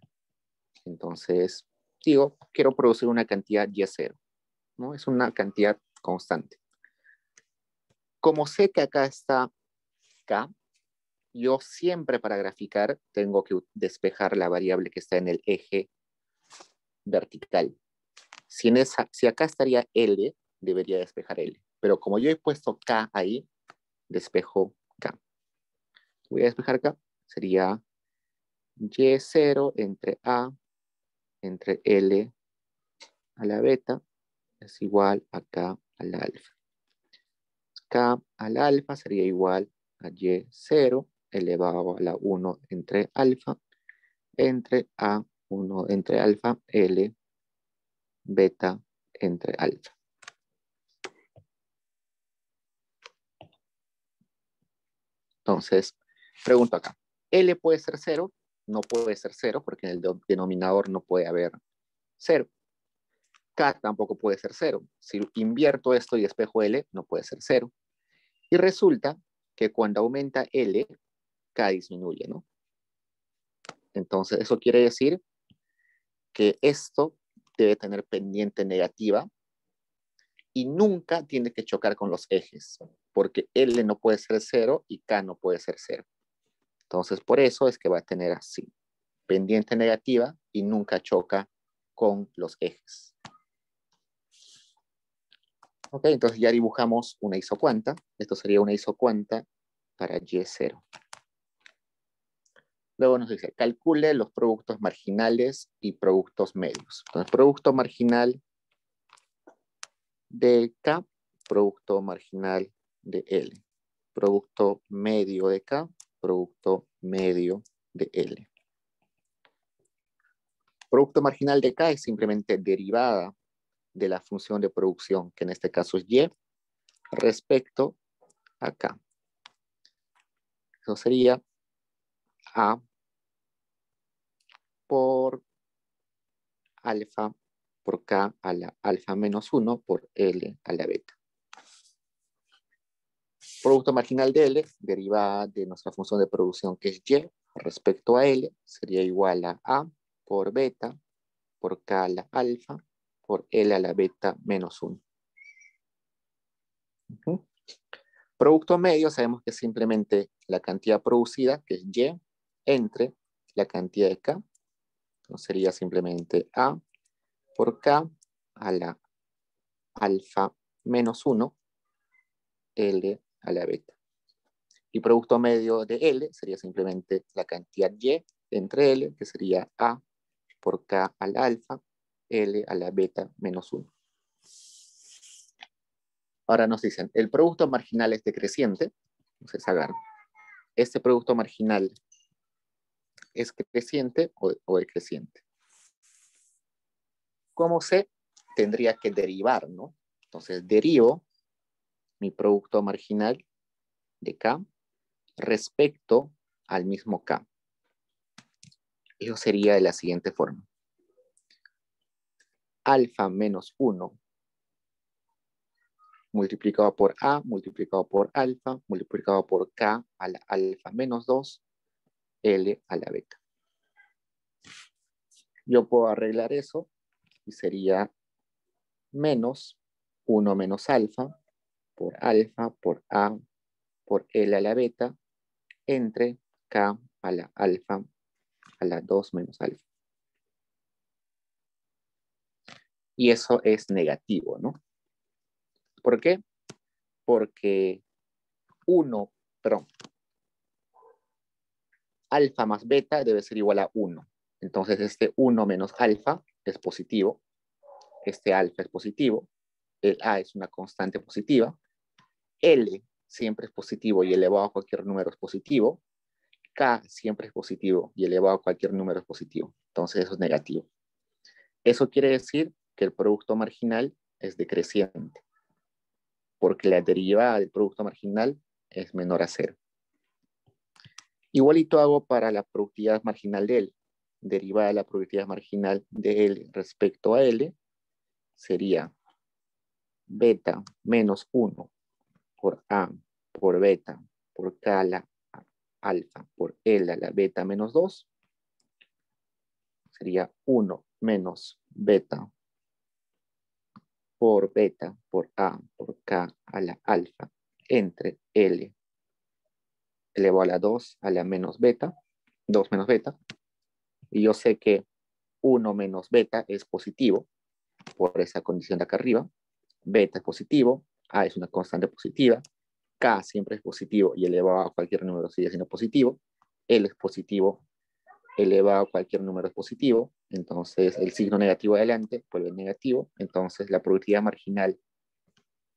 Entonces, digo, quiero producir una cantidad Y0, ¿no? Es una cantidad constante. Como sé que acá está K, yo siempre para graficar tengo que despejar la variable que está en el eje vertical. Si acá estaría L, debería despejar L. Pero como yo he puesto K ahí, despejo K. Voy a despejar acá. Sería Y0 entre A entre L a la beta es igual a K a la alfa. K al alfa sería igual a Y0 elevado a la 1 entre alfa entre A1 entre alfa L beta entre alfa. Entonces, pregunto acá. L puede ser 0, no puede ser 0 porque en el denominador no puede haber 0. K tampoco puede ser 0. Si invierto esto y despejo L, no puede ser 0. Y resulta que cuando aumenta L, K disminuye, ¿no? Entonces, eso quiere decir que esto debe tener pendiente negativa y nunca tiene que chocar con los ejes, porque L no puede ser 0 y K no puede ser 0. Entonces, por eso es que va a tener así, pendiente negativa y nunca choca con los ejes. Ok, entonces ya dibujamos una isocuanta. Esto sería una isocuanta para Y0. Luego nos dice, calcule los productos marginales y productos medios. Entonces, producto marginal de K, producto marginal de L. Producto medio de K, producto medio de L. Producto marginal de K es simplemente derivada de la función de producción, que en este caso es Y, respecto a K. Eso sería A por alfa por K a la alfa menos 1 por L a la beta. Producto marginal de L, derivada de nuestra función de producción que es Y, respecto a L, sería igual a por beta por K a la alfa por L a la beta menos 1. Producto medio sabemos que es simplemente la cantidad producida, que es Y, entre la cantidad de K. Entonces sería simplemente A por K a la alfa menos 1, L a la beta. Y producto medio de L sería simplemente la cantidad Y entre L, que sería A por K al alfa, L a la beta menos 1. Ahora nos dicen, el producto marginal es decreciente. Entonces, hagan, ¿este producto marginal es creciente o decreciente? ¿Cómo sé? Tendría que derivar, ¿no? Entonces, derivo mi producto marginal de K respecto al mismo K. Eso sería de la siguiente forma. Alfa menos 1 multiplicado por A, multiplicado por alfa, multiplicado por K a la alfa menos 2, L a la beta. yo puedo arreglar eso y sería menos 1 menos alfa por A por L a la beta entre K a la alfa a la 2 menos alfa. Y eso es negativo, ¿no? ¿Por qué? Porque alfa más beta debe ser igual a 1. Entonces este 1 menos alfa es positivo, este alfa es positivo, el A es una constante positiva, L siempre es positivo y elevado a cualquier número es positivo, K siempre es positivo y elevado a cualquier número es positivo. Entonces eso es negativo. Eso quiere decir que el producto marginal es decreciente, porque la derivada del producto marginal es menor a 0. Igualito hago para la productividad marginal de L. Derivada de la productividad marginal de L respecto a L sería beta menos 1 por A por beta por K a la alfa por L a la beta menos 2. Sería 1 menos beta por A por K a la alfa entre L elevado a la 2 a la menos beta, 2 menos beta. Y yo sé que 1 menos beta es positivo por esa condición de acá arriba. Beta es positivo, A es una constante positiva, K siempre es positivo y elevado a cualquier número sigue siendo positivo, L es positivo, elevado a cualquier número es positivo, entonces el signo negativo adelante vuelve negativo, entonces la productividad marginal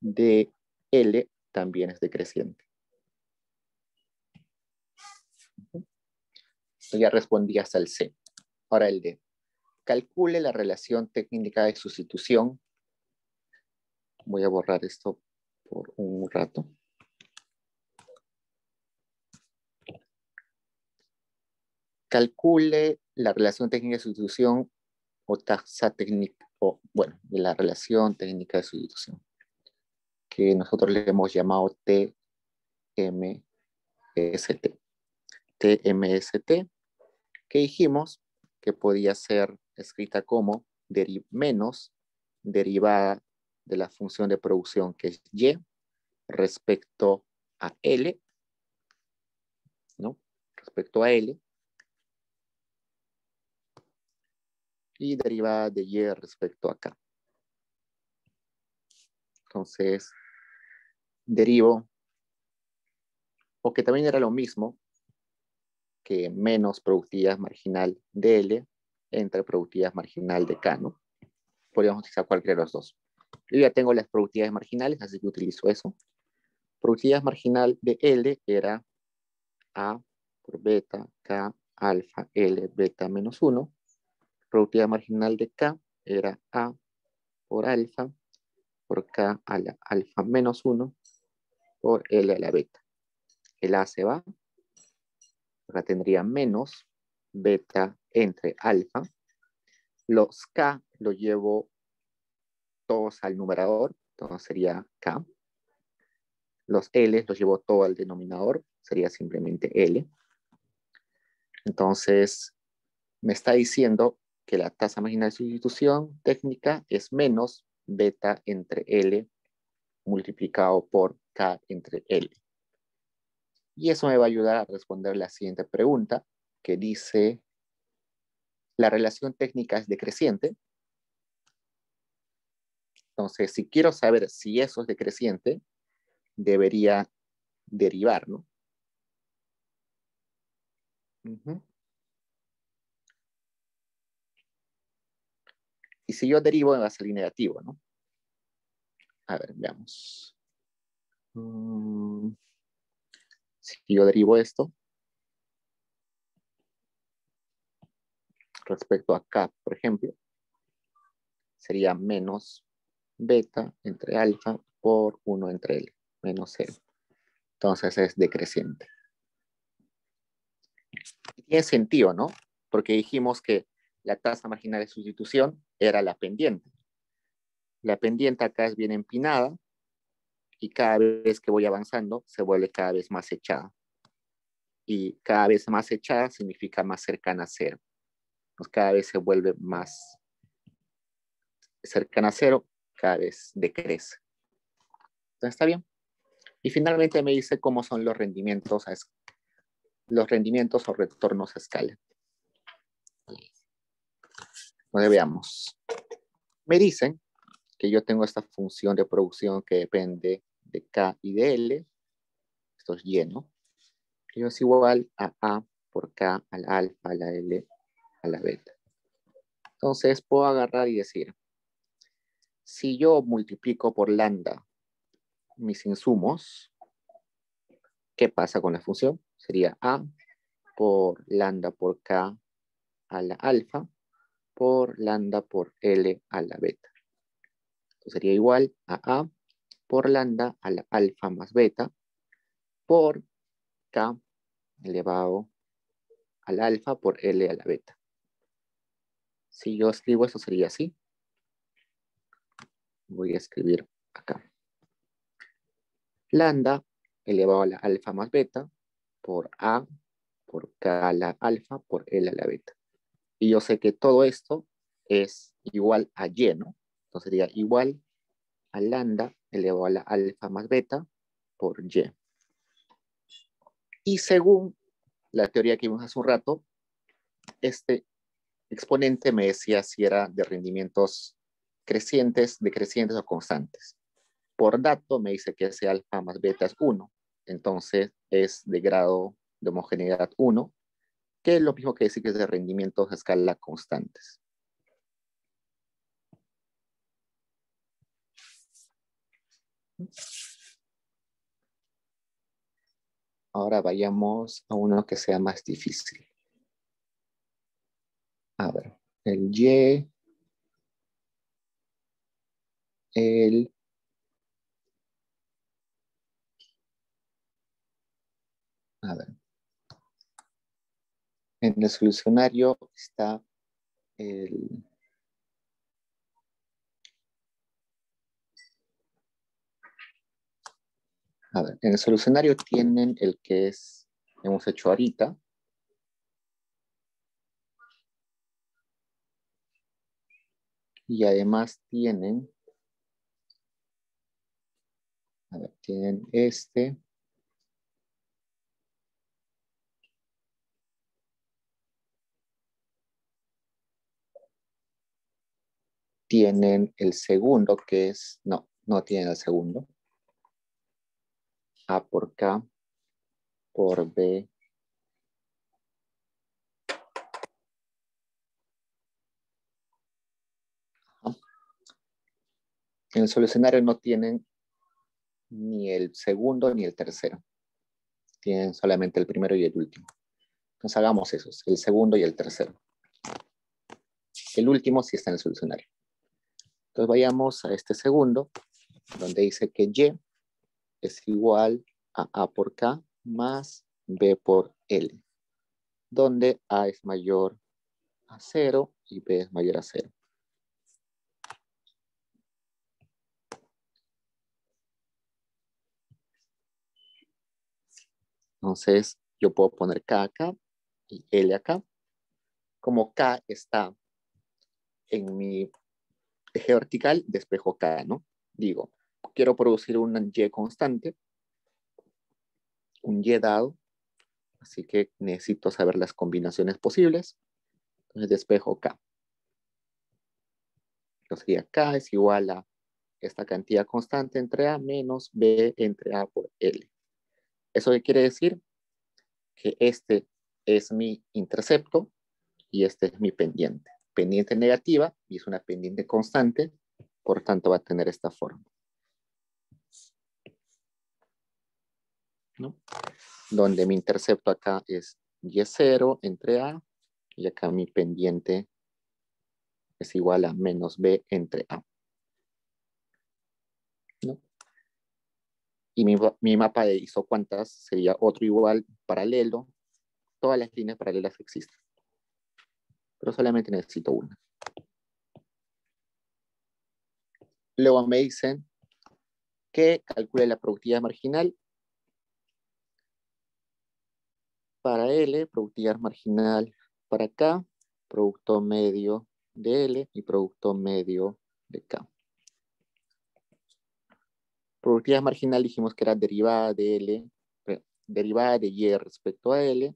de L también es decreciente. Ya respondí hasta el C. Ahora el D. Calcule la relación técnica de sustitución. Voy a borrar esto por un rato. Calcule la relación técnica de sustitución o tasa técnica, o bueno, de la relación técnica de sustitución, que nosotros le hemos llamado TMST. TMST, que dijimos que podía ser escrita como menos derivada de la función de producción que es Y respecto a L, ¿no? Respecto a L, y derivada de Y respecto a K. Entonces, derivo, o que también era lo mismo que menos productividad marginal de L entre productividad marginal de K, ¿no? Podríamos utilizar cualquiera de los dos. Yo ya tengo las productividades marginales, así que utilizo eso. Productividad marginal de L era A por beta, K, alfa, L, beta menos 1. Productividad marginal de K era A por alfa, por K a la alfa menos 1, por L a la beta. El A se va, acá tendría menos beta entre alfa. Los K lo llevo todos al numerador, entonces sería K. Los L los llevo todo al denominador, sería simplemente L. Entonces, me está diciendo que la tasa marginal de sustitución técnica es menos beta entre L multiplicado por K entre L. Y eso me va a ayudar a responder la siguiente pregunta, que dice, ¿la relación técnica es decreciente? Entonces, si quiero saber si eso es decreciente, debería derivar, ¿no? Y si yo derivo, me va a salir negativo, ¿no? A ver, veamos. Si yo derivo esto respecto a K, por ejemplo, sería menos beta entre alfa por 1 entre L, menos 0. Entonces es decreciente. Y tiene sentido, ¿no? Porque dijimos que la tasa marginal de sustitución era la pendiente. La pendiente acá es bien empinada y cada vez que voy avanzando se vuelve cada vez más echada. Y cada vez más echada significa más cercana a 0. pues cada vez se vuelve más cercana a cero, cada vez decrece. Entonces está bien. Y finalmente me dice cómo son los rendimientos o retornos a escala. Entonces veamos. Me dicen que yo tengo esta función de producción que depende de K y de L. Esto es Y, ¿no? Que es igual a por K, a la alfa, a la L, a la beta. Entonces puedo agarrar y decir, si yo multiplico por lambda mis insumos, ¿qué pasa con la función? Sería A por lambda por K a la alfa por lambda por L a la beta. Entonces sería igual a por lambda a la alfa más beta por K elevado al alfa por L a la beta. Si yo escribo eso sería así. Voy a escribir acá. Lambda elevado a la alfa más beta por A por K a la alfa por L a la beta. Y yo sé que todo esto es igual a Y, ¿no? Entonces sería igual a lambda elevado a la alfa más beta por Y. Y según la teoría que vimos hace un rato, este exponente me decía si era de rendimientos crecientes, decrecientes o constantes. Por dato me dice que ese alfa más beta es 1. Entonces es de grado de homogeneidad 1, que es lo mismo que decir que es de rendimientos a escala constantes. Ahora vayamos a uno que sea más difícil. A ver, el Y, el... A ver. En el solucionario está el... A ver, en el solucionario tienen el que hemos hecho ahorita. Y además tienen, a ver, tienen este. Tienen el segundo que es, no tienen el segundo. A por K por B. En el solucionario no tienen ni el segundo ni el tercero. Tienen solamente el primero y el último. Entonces hagamos esos, el segundo y el tercero. El último sí está en el solucionario. Entonces vayamos a este segundo, donde dice que Y es igual a A por K más B por L, donde A es mayor a 0 y B es mayor a 0. Entonces, yo puedo poner K acá y L acá. Como K está en mi eje vertical, despejo K, ¿no? Digo, quiero producir un Y constante, un Y dado, así que necesito saber las combinaciones posibles. Entonces, despejo K. Entonces, sería K es igual a esta cantidad constante entre A menos B entre A por L. ¿Eso qué quiere decir? Que este es mi intercepto y este es mi pendiente. Pendiente negativa y es una pendiente constante, por tanto va a tener esta forma, ¿no? Donde mi intercepto acá es Y0 entre A y acá mi pendiente es igual a menos B entre A, ¿no? Y mi mapa de isocuantas sería otro igual paralelo. Todas las líneas paralelas existen, pero solamente necesito una. Luego me dicen que calcule la productividad marginal para L, productividad marginal para K producto medio de L y producto medio de K. Productividad marginal dijimos que era derivada de L, derivada de Y respecto a L.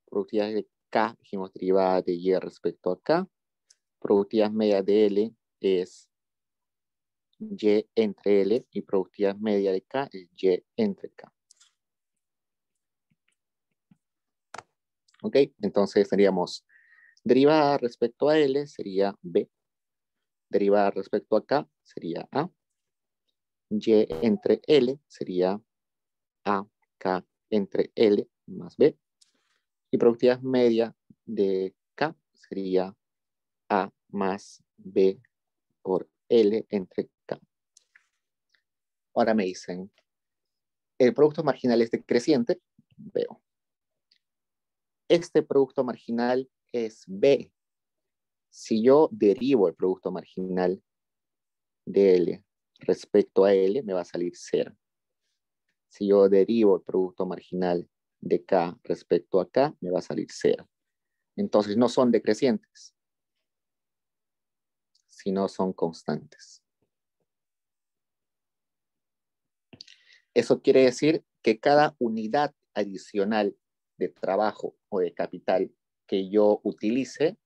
Productividad de K dijimos derivada de Y respecto a K. Productividad media de L es Y entre L y productividad media de K es Y entre K. ¿Ok? Entonces tendríamos derivada respecto a L sería B. Derivada respecto a K sería A. Y entre L sería A, K entre L más B. Y productividad media de K sería A más B por L entre K. Ahora me dicen, el producto marginal es decreciente. Veo. Este producto marginal es B. Si yo derivo el producto marginal de L respecto a L, me va a salir 0. Si yo derivo el producto marginal de K respecto a K, me va a salir 0. Entonces no son decrecientes, sino son constantes. Eso quiere decir que cada unidad adicional de trabajo o de capital que yo utilice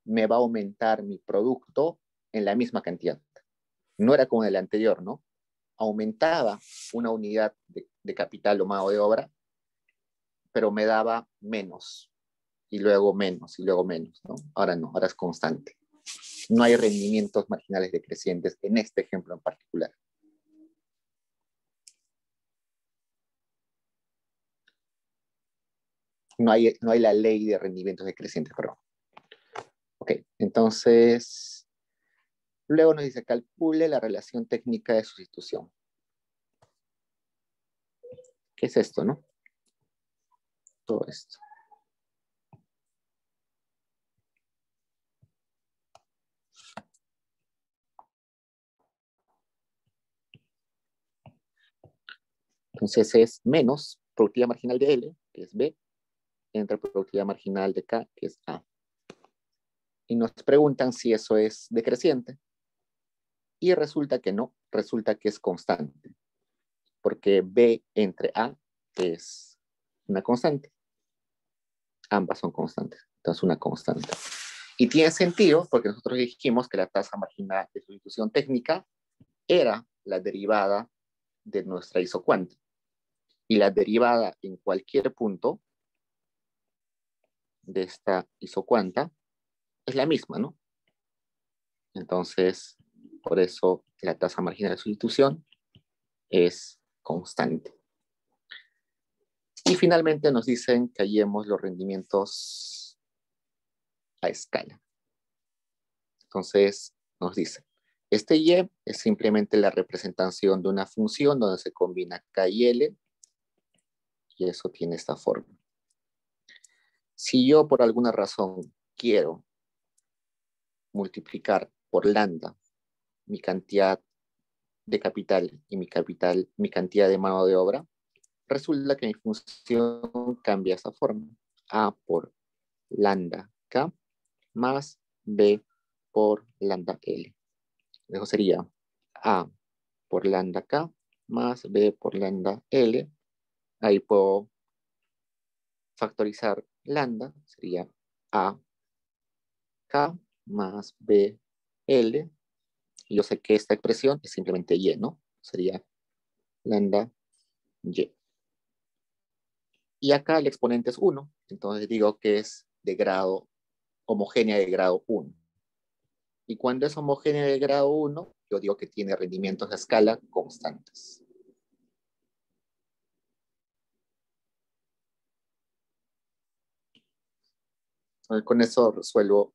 me va a aumentar mi producto en la misma cantidad. No era como en el anterior, ¿no? Aumentaba una unidad de capital o mano de obra, pero me daba menos, y luego menos, y luego menos, ¿no? Ahora no, ahora es constante. No hay rendimientos marginales decrecientes en este ejemplo en particular. No hay la ley de rendimientos decrecientes, perdón. Ok, entonces, luego nos dice, calcule la relación técnica de sustitución. ¿Qué es esto, no? Todo esto. Entonces es menos productividad marginal de L, que es B, entre productividad marginal de K, que es A. Y nos preguntan si eso es decreciente. Y resulta que no, resulta que es constante. Porque B entre A es una constante. Ambas son constantes. Entonces una constante. Y tiene sentido porque nosotros dijimos que la tasa marginal de sustitución técnica era la derivada de nuestra isocuanta. Y la derivada en cualquier punto de esta isocuanta es la misma, ¿no? Entonces, por eso la tasa marginal de sustitución es constante. Y finalmente nos dicen que hallemos los rendimientos a escala. Entonces, nos dice, este Y es simplemente la representación de una función donde se combina K y L, y eso tiene esta forma. Si yo por alguna razón quiero multiplicar por lambda mi cantidad de capital y mi cantidad de mano de obra, resulta que mi función cambia esa forma. A por lambda K más B por lambda L. Eso sería A por lambda K más B por lambda L. Ahí puedo factorizar lambda, sería A K más B L. Y yo sé que esta expresión es simplemente Y, ¿no? Sería lambda Y. Y acá el exponente es 1, entonces digo que es de grado homogénea de grado 1. Y cuando es homogénea de grado 1, yo digo que tiene rendimientos a escala constantes. Entonces, con eso resuelvo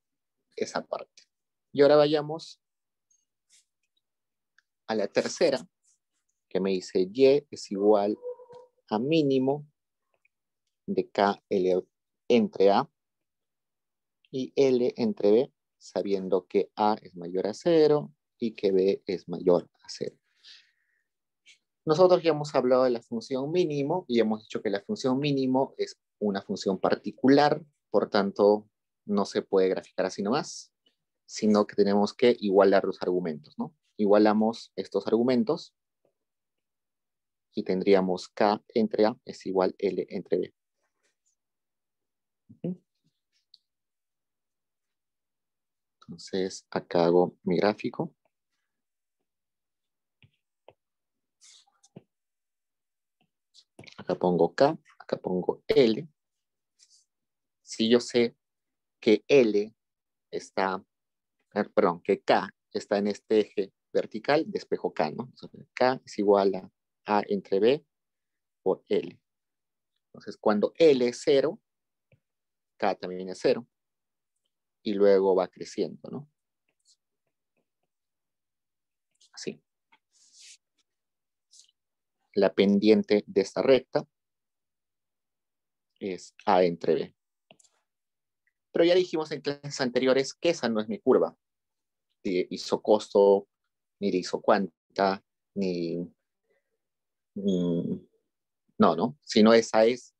esa parte. Y ahora vayamos a la tercera, que me dice Y es igual a mínimo de KL entre A y L entre B, sabiendo que A es mayor a 0 y que B es mayor a 0. Nosotros ya hemos hablado de la función mínimo y hemos dicho que la función mínimo es una función particular, por tanto, no se puede graficar así nomás, sino que tenemos que igualar los argumentos, ¿no? Igualamos estos argumentos y tendríamos K entre A es igual L entre B. Entonces, acá hago mi gráfico. Acá pongo K, acá pongo L. Si yo sé que L está, perdón, que K está en este eje vertical, despejo K, ¿no? Entonces, K es igual a A entre B por L. Entonces, cuando L es 0, K también es 0. Y luego va creciendo, ¿no? Así. La pendiente de esta recta es A entre B. Pero ya dijimos en clases anteriores que esa no es mi curva de isocosto, ni de isocuanta, ni no, sino esa es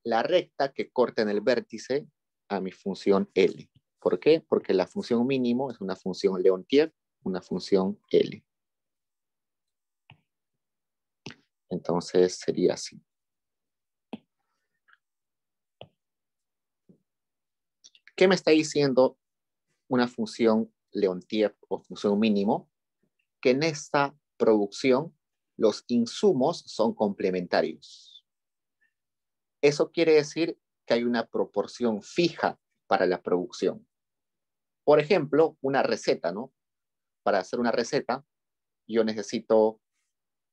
la recta que corta en el vértice a mi función L. ¿Por qué? Porque la función mínimo es una función Leontief, una función L. Entonces sería así. ¿Qué me está diciendo una función Leontief o función mínimo? Que en esta producción los insumos son complementarios. Eso quiere decir que hay una proporción fija para la producción. Por ejemplo, una receta, ¿no? Para hacer una receta, yo necesito,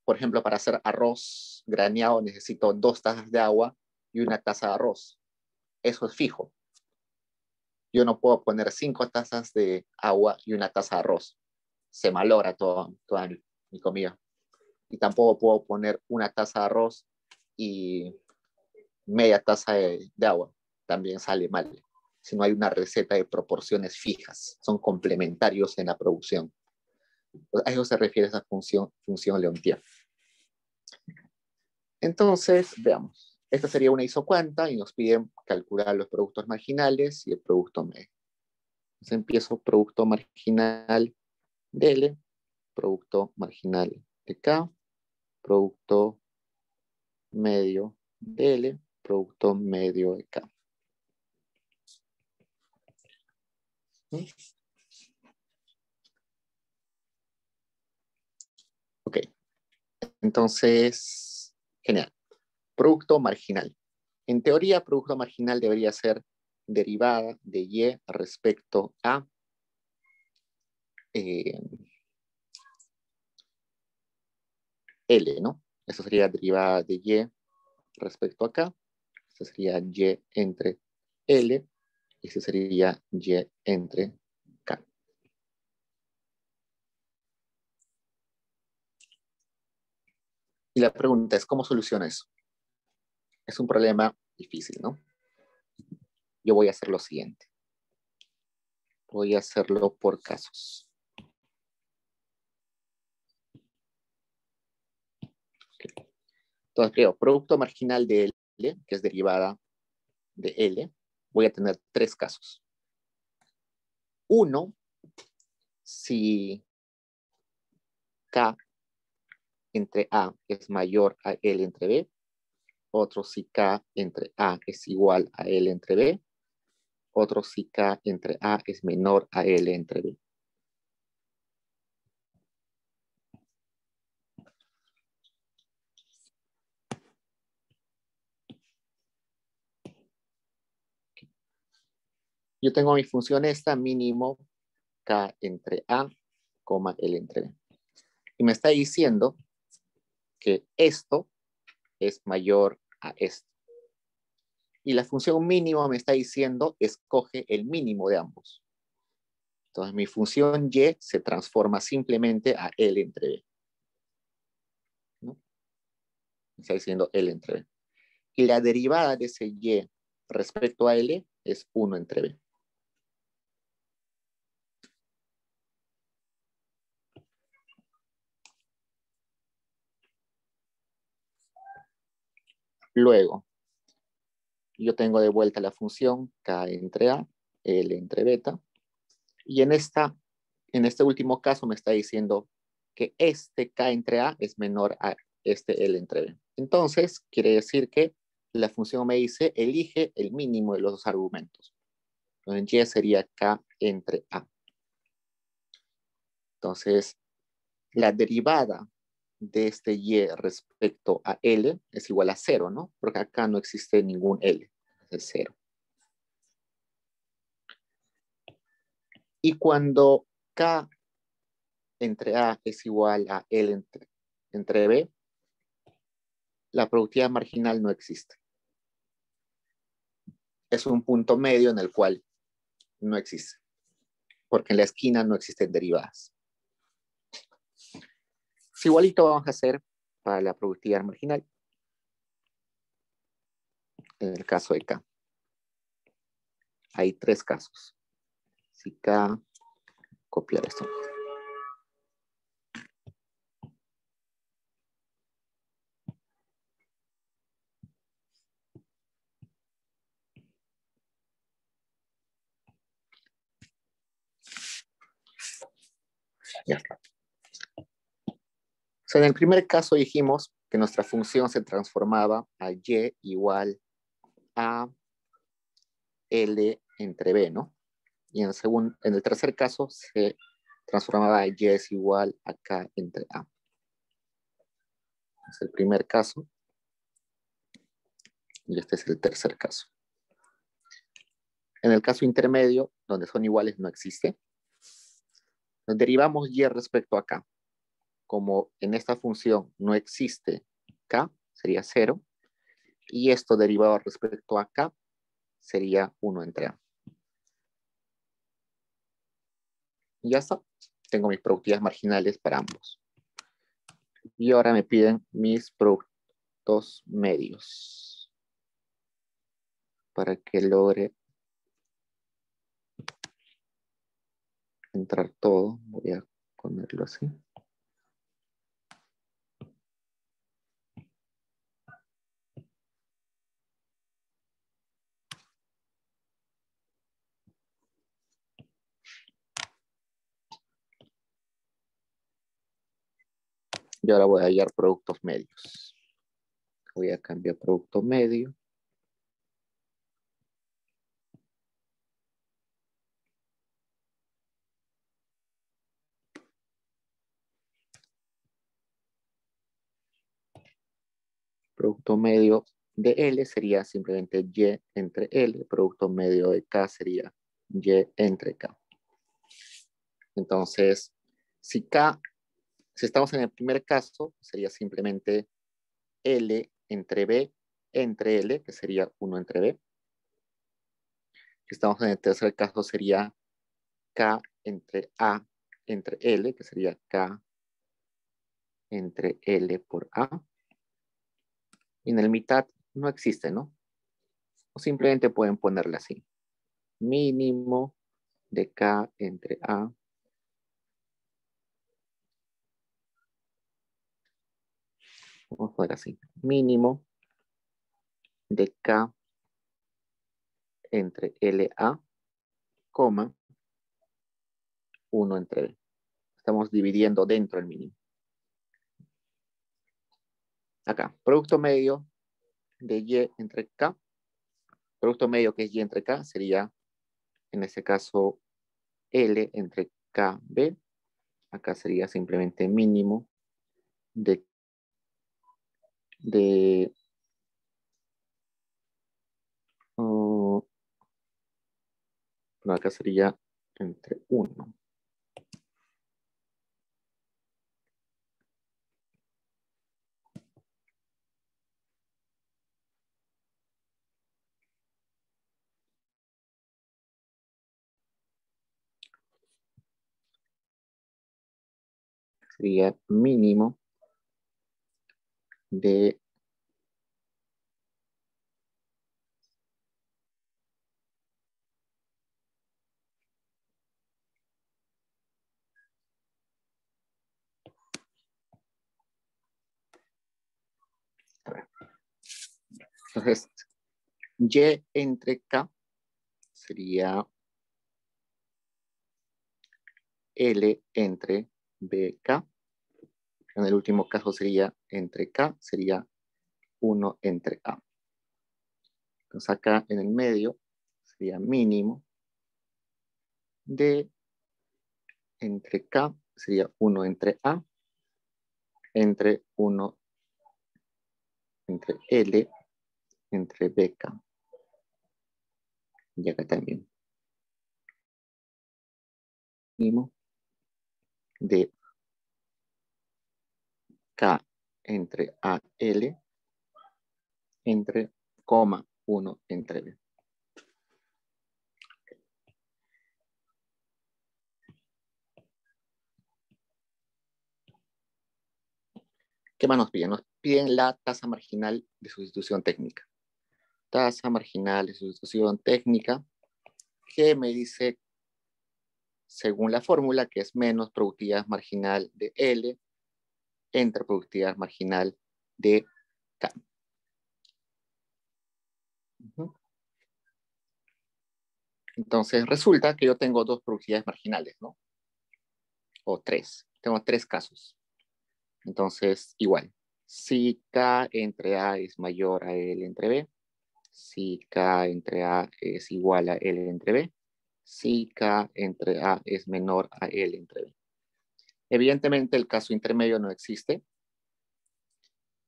por ejemplo, para hacer arroz graneado, necesito 2 tazas de agua y 1 taza de arroz. Eso es fijo. Yo no puedo poner 5 tazas de agua y 1 taza de arroz. Se malogra toda mi comida. Y tampoco puedo poner 1 taza de arroz y media taza de agua. También sale mal. Si no hay una receta de proporciones fijas, son complementarios en la producción. A eso se refiere esa función Leontief. Entonces, veamos. Esta sería una isocuanta y nos piden calcular los productos marginales y el producto medio. Entonces empiezo producto marginal de L, producto marginal de K, producto medio de L, producto medio de K. Ok, entonces, genial. Producto marginal. En teoría, producto marginal debería ser derivada de Y respecto a L, ¿no? Eso sería derivada de Y respecto a K. Eso sería Y entre L. Y eso sería Y entre K. Y la pregunta es, ¿cómo soluciona eso? Es un problema difícil, ¿no? Yo voy a hacer lo siguiente. Voy a hacerlo por casos. Okay. Entonces, creo, producto marginal de L, que es derivada de L, voy a tener 3 casos. Uno, si K entre A es mayor a L entre B. Otro si K entre A es igual a L entre B. Otro si K entre A es menor a L entre B. Yo tengo mi función esta, mínimo K entre A, L entre B. Y me está diciendo que esto es mayor a esto. Y la función mínimo me está diciendo, escoge el mínimo de ambos. Entonces mi función Y se transforma simplemente a L entre B. ¿No? Me está diciendo L entre B. Y la derivada de ese Y respecto a L es 1 entre B. Luego, yo tengo de vuelta la función K entre A, L entre beta, y en este último caso me está diciendo que este K entre A es menor a este L entre B. Entonces, quiere decir que la función me dice, elige el mínimo de los dos argumentos. Entonces, Y sería K entre A. Entonces, la derivada de este Y respecto a L es igual a 0, ¿no? Porque acá no existe ningún L, es 0. Y cuando K entre A es igual a L entre B, la productividad marginal no existe. Es un punto medio en el cual no existe, porque en la esquina no existen derivadas. Si igualito vamos a hacer para la productividad marginal, en el caso de K. Hay 3 casos. Si K, copiar esto. Ya está. O sea, en el primer caso dijimos que nuestra función se transformaba a Y igual a L entre B, ¿no? Y en el tercer caso se transformaba a Y es igual a K entre A. Es el primer caso. Y este es el tercer caso. En el caso intermedio, donde son iguales, no existe. Nos derivamos Y respecto a K. Como en esta función no existe K, sería 0. Y esto derivado respecto a K sería 1 entre A. Y ya está. Tengo mis productividades marginales para ambos. Y ahora me piden mis productos medios. Para que logre entrar todo, voy a ponerlo así. Y ahora voy a hallar productos medios. Voy a cambiar producto medio. Producto medio de L sería simplemente Y entre L. Producto medio de K sería Y entre K. Entonces, si estamos en el primer caso, sería simplemente L entre B entre L, que sería 1 entre B. Si estamos en el tercer caso, sería K entre A entre L, que sería K entre L por A. Y en el mitad no existe, ¿no? O simplemente pueden ponerla así. Mínimo de K entre A. Vamos a poner así. Mínimo de K entre LA, coma, 1 entre B. Estamos dividiendo dentro del mínimo. Acá, producto medio de Y entre K. Producto medio que es Y entre K sería, en este caso, L entre KB. Acá sería simplemente mínimo de no, acá sería entre 1. Sería mínimo de a ver. Entonces, Y entre K sería L entre BK. En el último caso sería entre K, sería 1 entre A. Entonces acá en el medio sería mínimo de entre K, sería 1 entre A, entre 1 entre L, entre BK. Y acá también. Mínimo de K entre AL entre coma 1 entre B. ¿Qué más nos piden? Nos piden la tasa marginal de sustitución técnica. Tasa marginal de sustitución técnica, que me dice, según la fórmula, que es menos productividad marginal de L entre productividad marginal de K. Entonces, resulta que yo tengo dos productividades marginales, ¿no? O tres. Tengo tres casos. Entonces, igual. Si K entre A es mayor a L entre B, si K entre A es igual a L entre B, si K entre A es menor a L entre B. Evidentemente, el caso intermedio no existe.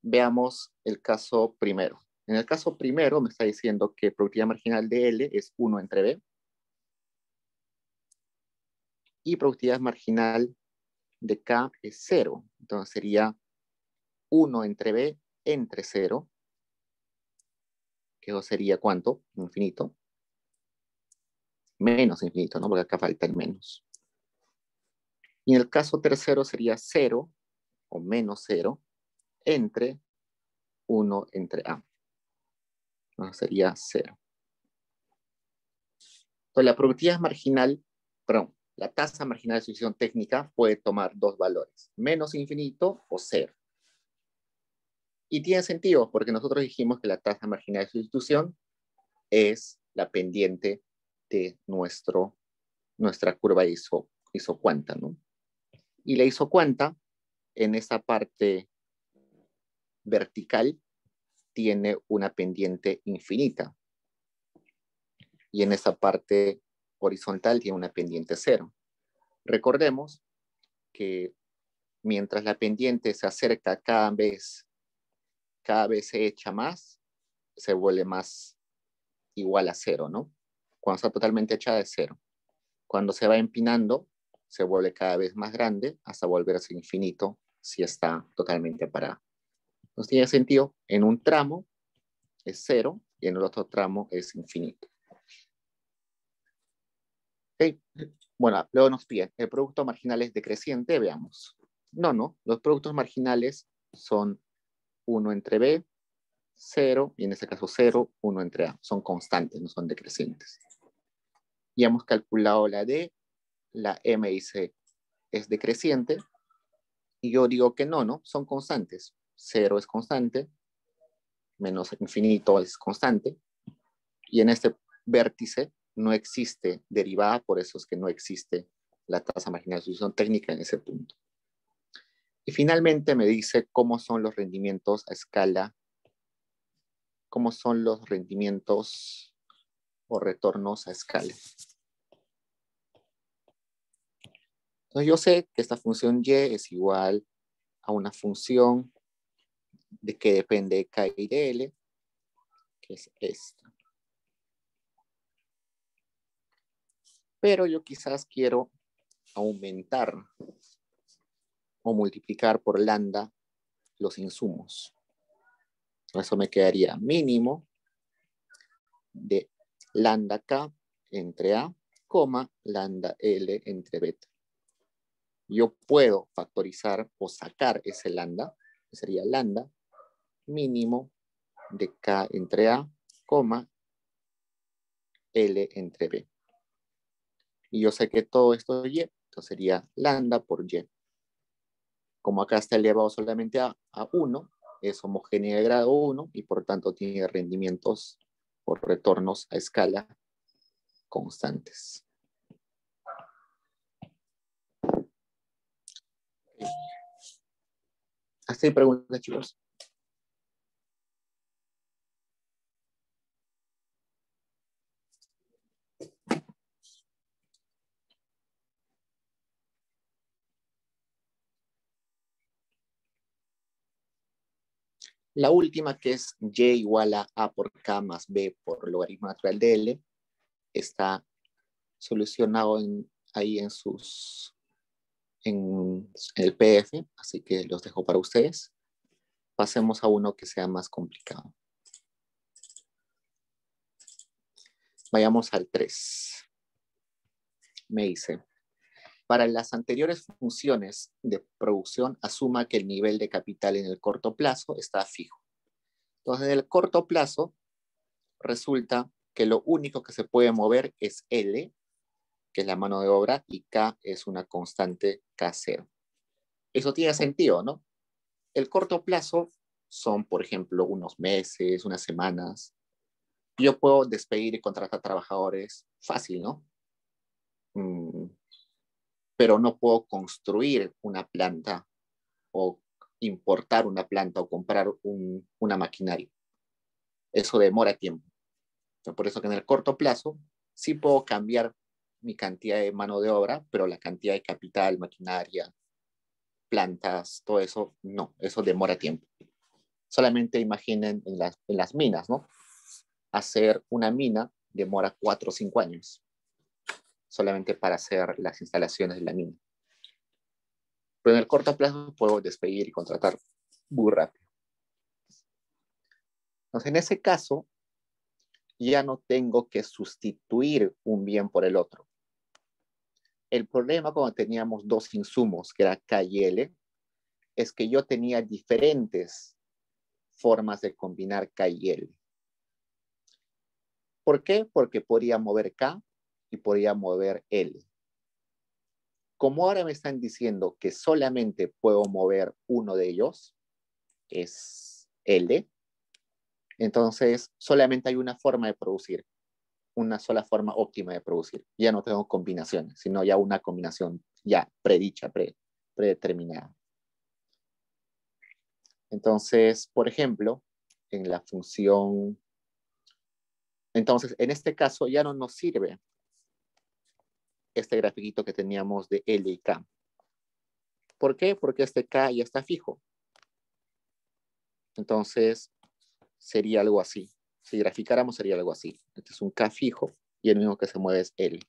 Veamos el caso primero. En el caso primero me está diciendo que productividad marginal de L es 1 entre B y productividad marginal de K es 0. Entonces sería 1 entre B entre 0, que eso sería ¿cuánto? Infinito. Menos infinito, ¿no? Porque acá falta el menos. Y en el caso tercero sería 0 o menos 0 entre 1 entre A. No, sería 0. Entonces la productividad marginal, perdón, la tasa marginal de sustitución técnica puede tomar dos valores, menos infinito o 0. Y tiene sentido porque nosotros dijimos que la tasa marginal de sustitución es la pendiente de nuestra curva isocuanta, ¿no? Y la isocuanta en esa parte vertical tiene una pendiente infinita y en esa parte horizontal tiene una pendiente 0. Recordemos que mientras la pendiente se acerca cada vez se echa más, se vuelve más igual a 0, ¿no? Cuando está totalmente echada es 0. Cuando se va empinando, se vuelve cada vez más grande hasta volverse infinito si está totalmente parada. Entonces tiene sentido, en un tramo es 0 y en el otro tramo es infinito. ¿Okay? Bueno, luego nos piden, ¿el producto marginal es decreciente? Veamos. No, los productos marginales son 1 entre B, 0, y en este caso 0, 1 entre A. Son constantes, no son decrecientes. Y hemos calculado la D, la M dice es decreciente, y yo digo que no, son constantes. 0 es constante, menos infinito es constante, y en este vértice no existe derivada, por eso es que no existe la tasa marginal de sustitución técnica en ese punto. Y finalmente me dice cómo son los rendimientos a escala, cómo son los rendimientos o retornos a escala. Entonces yo sé que esta función y es igual a una función de que depende de K y de L, que es esta. Pero yo quizás quiero aumentar o multiplicar por lambda los insumos. Eso me quedaría mínimo de lambda K entre A, coma, lambda L entre beta. Yo puedo factorizar o sacar ese lambda, que sería lambda mínimo de K entre A, coma, L entre B. Y yo sé que todo esto es Y, entonces sería lambda por Y. Como acá está elevado solamente a 1, es homogénea de grado 1 y por tanto tiene rendimientos por retornos a escala constantes. ¿Hasta ahí preguntas, chicos? La última, que es y igual a por k más b por logaritmo natural de L, está solucionado ahí en el PDF, así que los dejo para ustedes. Pasemos a uno que sea más complicado. Vayamos al 3. Me dice, para las anteriores funciones de producción, asuma que el nivel de capital en el corto plazo está fijo. Entonces, en el corto plazo, resulta que lo único que se puede mover es L, que es la mano de obra, y K es una constante K0. Eso tiene sentido, ¿no? El corto plazo son, por ejemplo, unos meses, unas semanas. Yo puedo despedir y contratar trabajadores fácil, ¿no? Pero no puedo construir una planta o importar una planta o comprar una maquinaria. Eso demora tiempo. Por eso que en el corto plazo sí puedo cambiar mi cantidad de mano de obra, pero la cantidad de capital, maquinaria, plantas, todo eso, no, eso demora tiempo. Solamente imaginen en las minas, ¿no? Hacer una mina demora 4 o 5 años, solamente para hacer las instalaciones de la mina. Pero en el corto plazo puedo despedir y contratar muy rápido. Entonces, en ese caso, ya no tengo que sustituir un bien por el otro. El problema cuando teníamos dos insumos, que era K y L, es que yo tenía diferentes formas de combinar K y L. ¿Por qué? Porque podía mover K y podía mover L. Como ahora me están diciendo que solamente puedo mover uno de ellos, que es L, entonces solamente hay una forma de producir, una sola forma óptima de producir. Ya no tengo combinaciones, sino ya una combinación ya predicha, predeterminada. Entonces, por ejemplo, en la función, entonces en este caso ya no nos sirve este grafiquito que teníamos de L y K. ¿Por qué? Porque este K ya está fijo. Entonces sería algo así. Si graficáramos sería algo así. Este es un K fijo y el único que se mueve es L.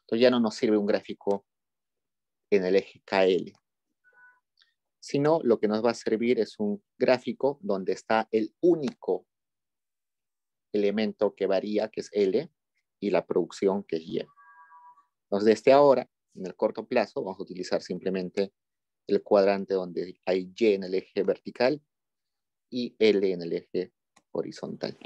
Entonces ya no nos sirve un gráfico en el eje KL. Sino lo que nos va a servir es un gráfico donde está el único elemento que varía, que es L, y la producción, que es Y. Entonces, desde ahora, en el corto plazo, vamos a utilizar simplemente el cuadrante donde hay Y en el eje vertical y L en el eje horizontal.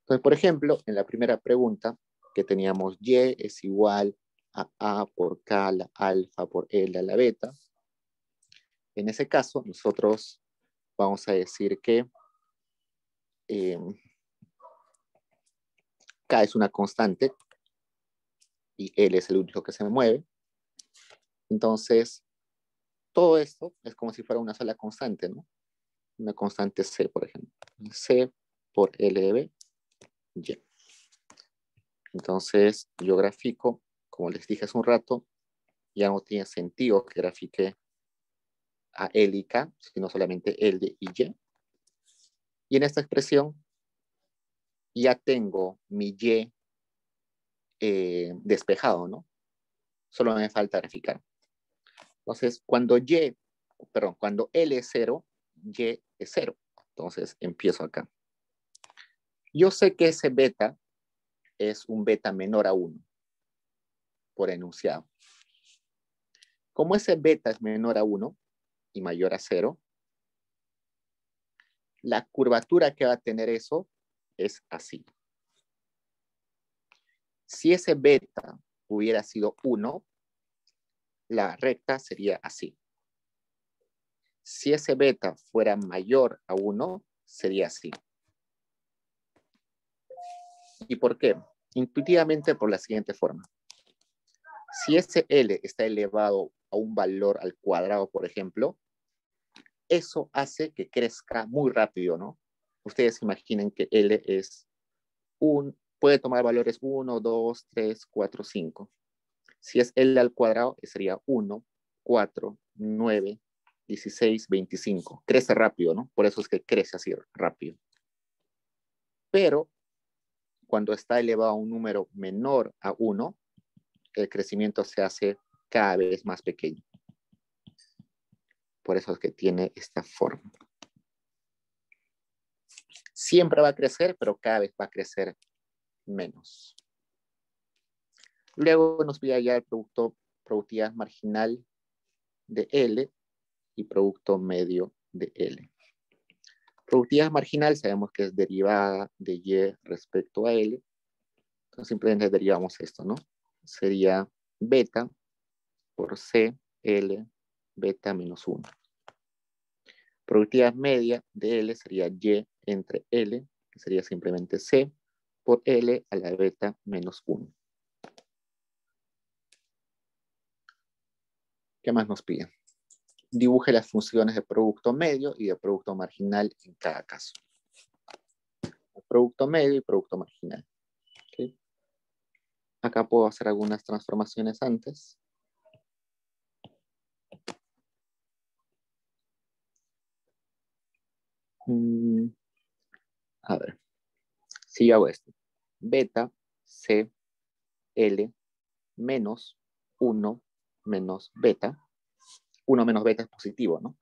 Entonces, por ejemplo, en la primera pregunta que teníamos Y es igual a por K a la alfa por L a la beta. En ese caso, nosotros vamos a decir que K es una constante y L es el único que se mueve. Entonces, todo esto es como si fuera una sola constante, ¿no? Una constante C, por ejemplo. C por L de B, Y. Entonces, yo grafico, como les dije hace un rato, ya no tiene sentido que grafique a L y K, sino solamente L y Y. Y en esta expresión ya tengo mi Y despejado, ¿no? Solo me falta graficar. Entonces, cuando L es 0, Y es 0. Entonces, empiezo acá. Yo sé que ese beta es un beta menor a 1 por enunciado. Como ese beta es menor a 1 y mayor a 0, la curvatura que va a tener eso es así. Si ese beta hubiera sido 1, la recta sería así. Si ese beta fuera mayor a 1, sería así. ¿Y por qué? Intuitivamente por la siguiente forma. Si ese L está elevado a un valor al cuadrado, por ejemplo, eso hace que crezca muy rápido, ¿no? Ustedes imaginen que L es puede tomar valores 1, 2, 3, 4, 5. Si es L al cuadrado, sería 1, 4, 9, 16, 25. Crece rápido, ¿no? Por eso es que crece así rápido. Pero cuando está elevado a un número menor a 1, el crecimiento se hace cada vez más pequeño. Por eso es que tiene esta forma. Siempre va a crecer, pero cada vez va a crecer menos. Luego nos pide ya el productividad marginal de L y producto medio de L. Productividad marginal sabemos que es derivada de Y respecto a L. Entonces simplemente derivamos esto, ¿no? Sería beta por C, L, beta menos 1. Productividad media de L sería Y entre L, que sería simplemente C, por L a la beta menos 1. ¿Qué más nos piden? Dibuje las funciones de producto medio y de producto marginal en cada caso. Producto medio y producto marginal. ¿Okay? Acá puedo hacer algunas transformaciones antes. A ver, si yo hago esto, beta, C, L, menos 1 menos beta. 1 menos beta es positivo, ¿no?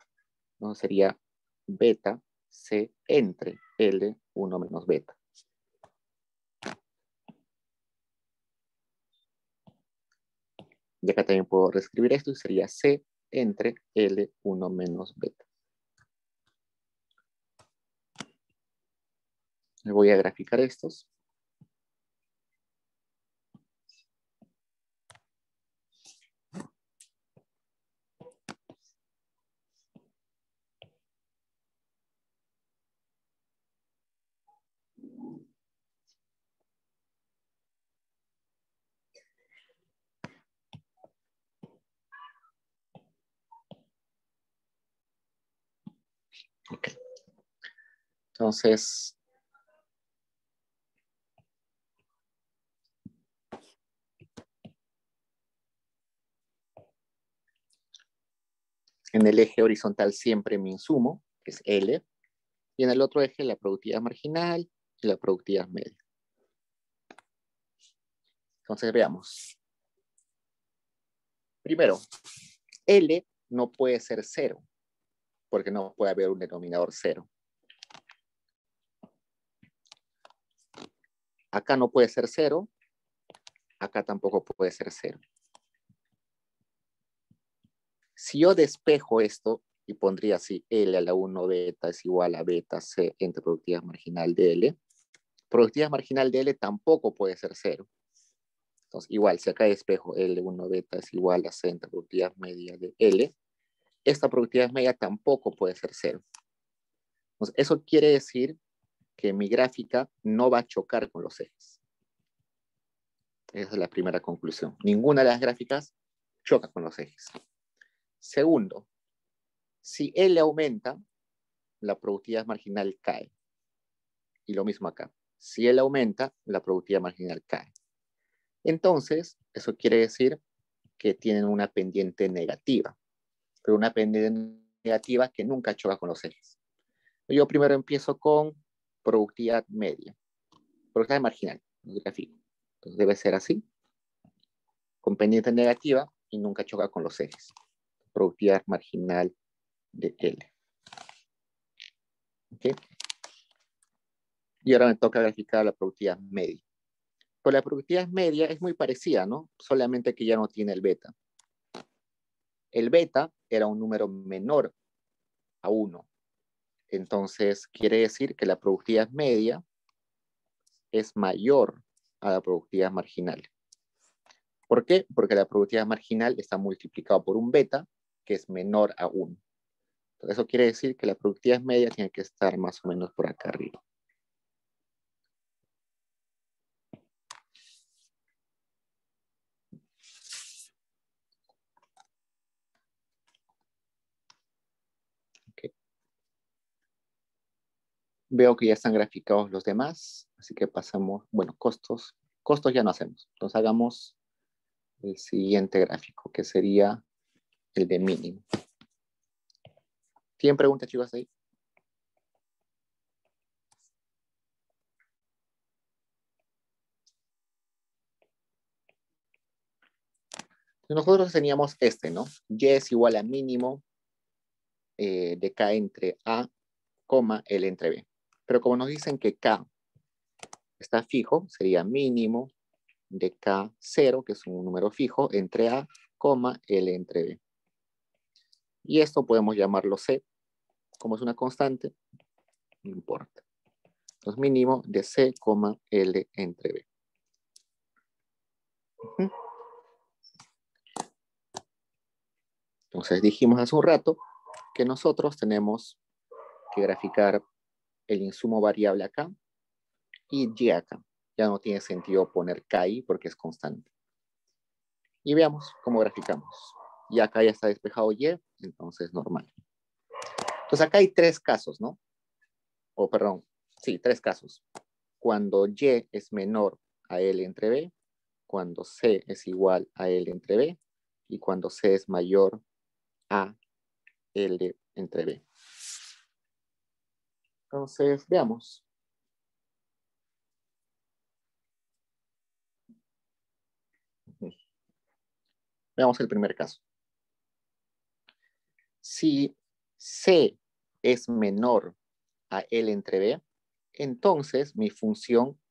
Entonces sería beta, C, entre L, 1 menos beta. Y acá también puedo reescribir esto y sería C entre L, 1 menos beta. Le voy a graficar estos. Okay. Entonces, en el eje horizontal siempre mi insumo, que es L, y en el otro eje la productividad marginal y la productividad media. Entonces veamos. Primero, L no puede ser 0, porque no puede haber un denominador 0. Acá no puede ser 0, acá tampoco puede ser 0. Si yo despejo esto y pondría así L a la 1 beta es igual a beta C entre productividad marginal de L, productividad marginal de L tampoco puede ser 0. Entonces, igual, si acá despejo L1 beta es igual a C entre productividad media de L, esta productividad media tampoco puede ser 0. Entonces, eso quiere decir que mi gráfica no va a chocar con los ejes. Esa es la primera conclusión. Ninguna de las gráficas choca con los ejes. Segundo, si L aumenta, la productividad marginal cae. Y lo mismo acá. Si L aumenta, la productividad marginal cae. Entonces, eso quiere decir que tienen una pendiente negativa. Pero una pendiente negativa que nunca choca con los ejes. Yo primero empiezo con productividad media. Productividad marginal, el gráfico. Entonces debe ser así. Con pendiente negativa y nunca choca con los ejes. Productividad marginal de L. ¿Okay? Y ahora me toca graficar la productividad media. Pues la productividad media es muy parecida, ¿no? Solamente que ya no tiene el beta. El beta era un número menor a 1. Entonces quiere decir que la productividad media es mayor a la productividad marginal. ¿Por qué? Porque la productividad marginal está multiplicado por un beta que es menor a 1. Entonces, eso quiere decir que la productividad media tiene que estar más o menos por acá arriba. Veo que ya están graficados los demás, así que pasamos, bueno, costos. Costos ya no hacemos. Entonces hagamos el siguiente gráfico, que sería el de mínimo. ¿Tienen preguntas, chicos, ahí? Nosotros teníamos este, ¿no? Y es igual a mínimo de K entre A, L entre B. Pero como nos dicen que K está fijo, sería mínimo de K0, que es un número fijo, entre A, L entre B. Y esto podemos llamarlo C. Como es una constante, no importa. Entonces mínimo de C, L entre B. Entonces dijimos hace un rato que nosotros tenemos que graficar el insumo variable acá y Y acá. Ya no tiene sentido poner K ahí porque es constante. Y veamos cómo graficamos. Y acá ya está despejado Y, entonces normal. Entonces acá hay tres casos, ¿no? O perdón, sí, tres casos. Cuando Y es menor a L entre B, cuando C es igual a L entre B, y cuando C es mayor a L entre B. Entonces, veamos. Veamos el primer caso. Si C es menor a L entre B, entonces mi función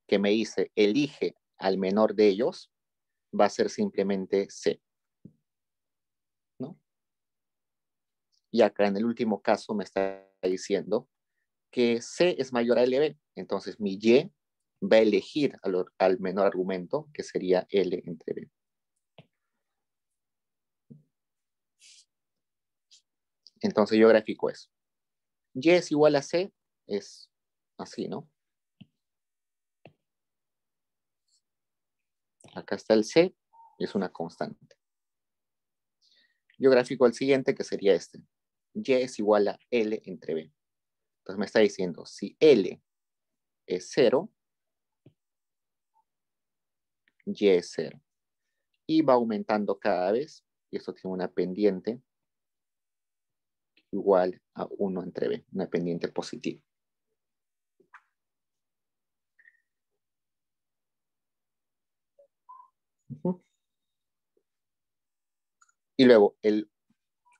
que me dice elige al menor de ellos va a ser simplemente C, ¿no? Y acá en el último caso me está diciendo que C es mayor a LB, entonces mi Y va a elegir al menor argumento, que sería L entre B. Entonces yo grafico eso. Y es igual a C, es así, ¿no? Acá está el C, es una constante. Yo grafico el siguiente, que sería este. Y es igual a L entre B. Entonces me está diciendo, si L es 0, Y es 0. Y va aumentando cada vez, y esto tiene una pendiente igual a 1 entre B, una pendiente positiva. Y luego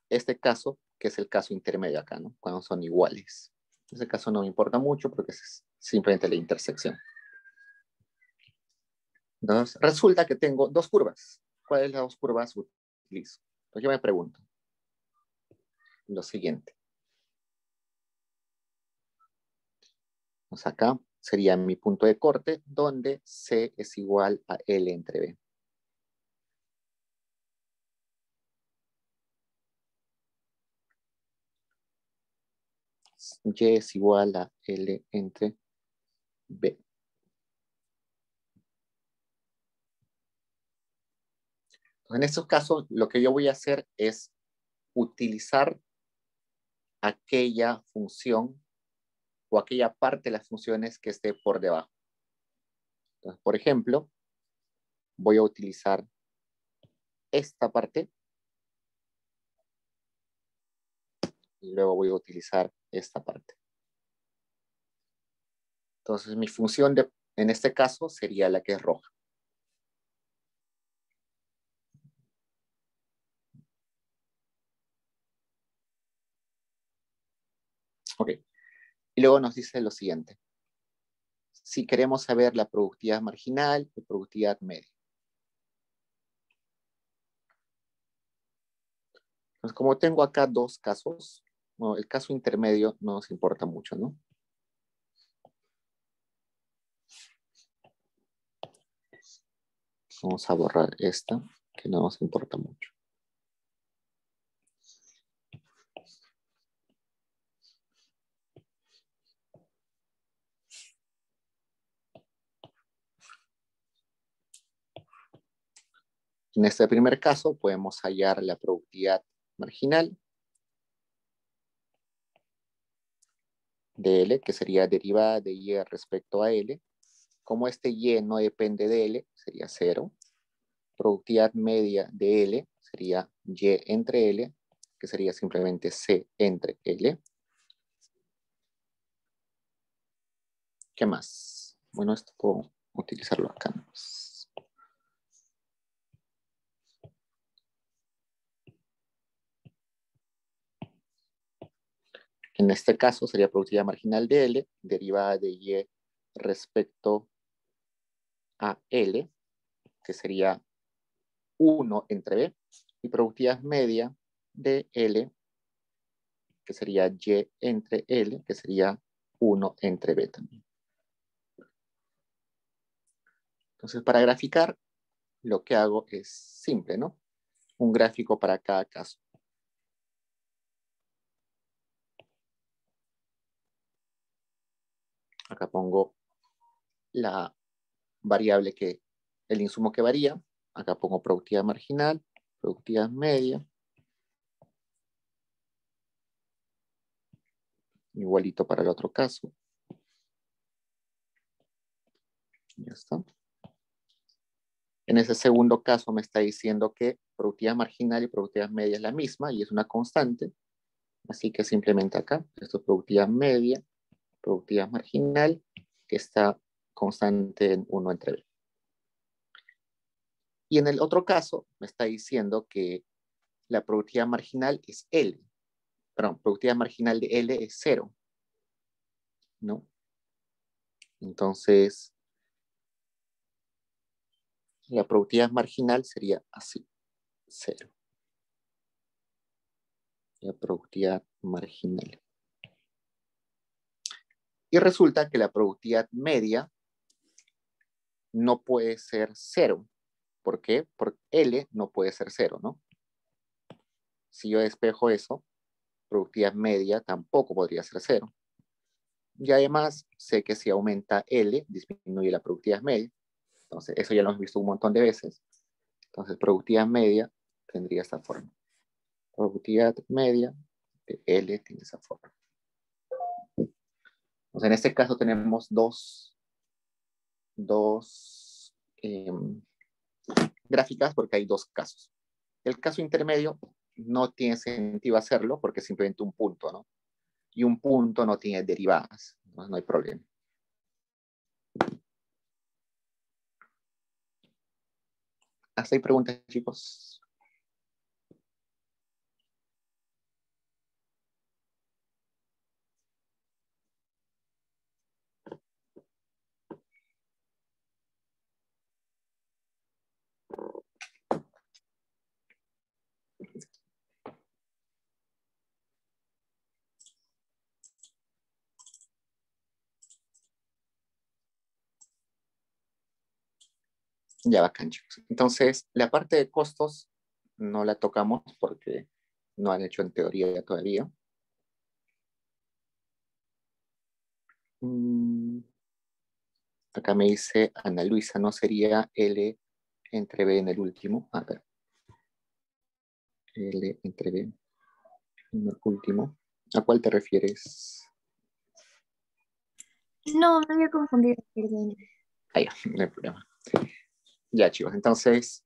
este caso, que es el caso intermedio acá, ¿no? Cuando son iguales. Ese caso no me importa mucho porque es simplemente la intersección. Entonces, resulta que tengo dos curvas. ¿Cuáles las dos curvas utilizo? Entonces yo me pregunto lo siguiente. Entonces acá sería mi punto de corte donde C es igual a L entre B. Y es igual a L entre B. En estos casos, lo que yo voy a hacer es utilizar aquella función o aquella parte de las funciones que esté por debajo. Entonces, por ejemplo, voy a utilizar esta parte y luego voy a utilizar esta parte. Entonces, mi función en este caso sería la que es roja. Ok. Y luego nos dice lo siguiente. Si queremos saber la productividad marginal y productividad media. Entonces, como tengo acá dos casos, bueno, el caso intermedio no nos importa mucho, ¿no? Vamos a borrar esta, que no nos importa mucho. En este primer caso podemos hallar la productividad marginal de L, que sería derivada de Y respecto a L. Como este Y no depende de L, sería 0. Productividad media de L sería Y entre L, que sería simplemente C entre L. ¿Qué más? Bueno, esto puedo utilizarlo acá. En este caso sería productividad marginal de L, derivada de Y respecto a L, que sería 1 entre B, y productividad media de L, que sería Y entre L, que sería 1 entre B también. Entonces, para graficar, lo que hago es simple, ¿no? Un gráfico para cada caso. Acá pongo la variable que, el insumo que varía. Acá pongo productividad marginal, productividad media. Igualito para el otro caso. Ya está. En ese segundo caso me está diciendo que productividad marginal y productividad media es la misma y es una constante. Así que simplemente acá, esto es productividad media, productividad marginal, que está constante en 1 entre B. Y en el otro caso me está diciendo que la productividad marginal es L. Perdón, productividad marginal de L es 0. ¿No? Entonces, la productividad marginal sería así, 0. La productividad marginal. Y resulta que la productividad media no puede ser 0. ¿Por qué? Porque L no puede ser 0, ¿no? Si yo despejo eso, productividad media tampoco podría ser 0. Y además sé que si aumenta L, disminuye la productividad media. Entonces, eso ya lo hemos visto un montón de veces. Entonces, productividad media tendría esta forma. Productividad media de L tiene esa forma. Entonces, en este caso tenemos dos gráficas porque hay dos casos. El caso intermedio no tiene sentido hacerlo porque es simplemente un punto, ¿no? Y un punto no tiene derivadas, no hay problema. ¿Hasta ahí preguntas, chicos? Ya bacán, chicos. Entonces, la parte de costos no la tocamos porque no han hecho en teoría todavía. Acá me dice Ana Luisa, ¿no sería L entre B en el último? A ver. L entre B en el último. ¿A cuál te refieres? No, me había confundido, perdón. Ah, ya, no hay problema. Ya, chicos. Entonces,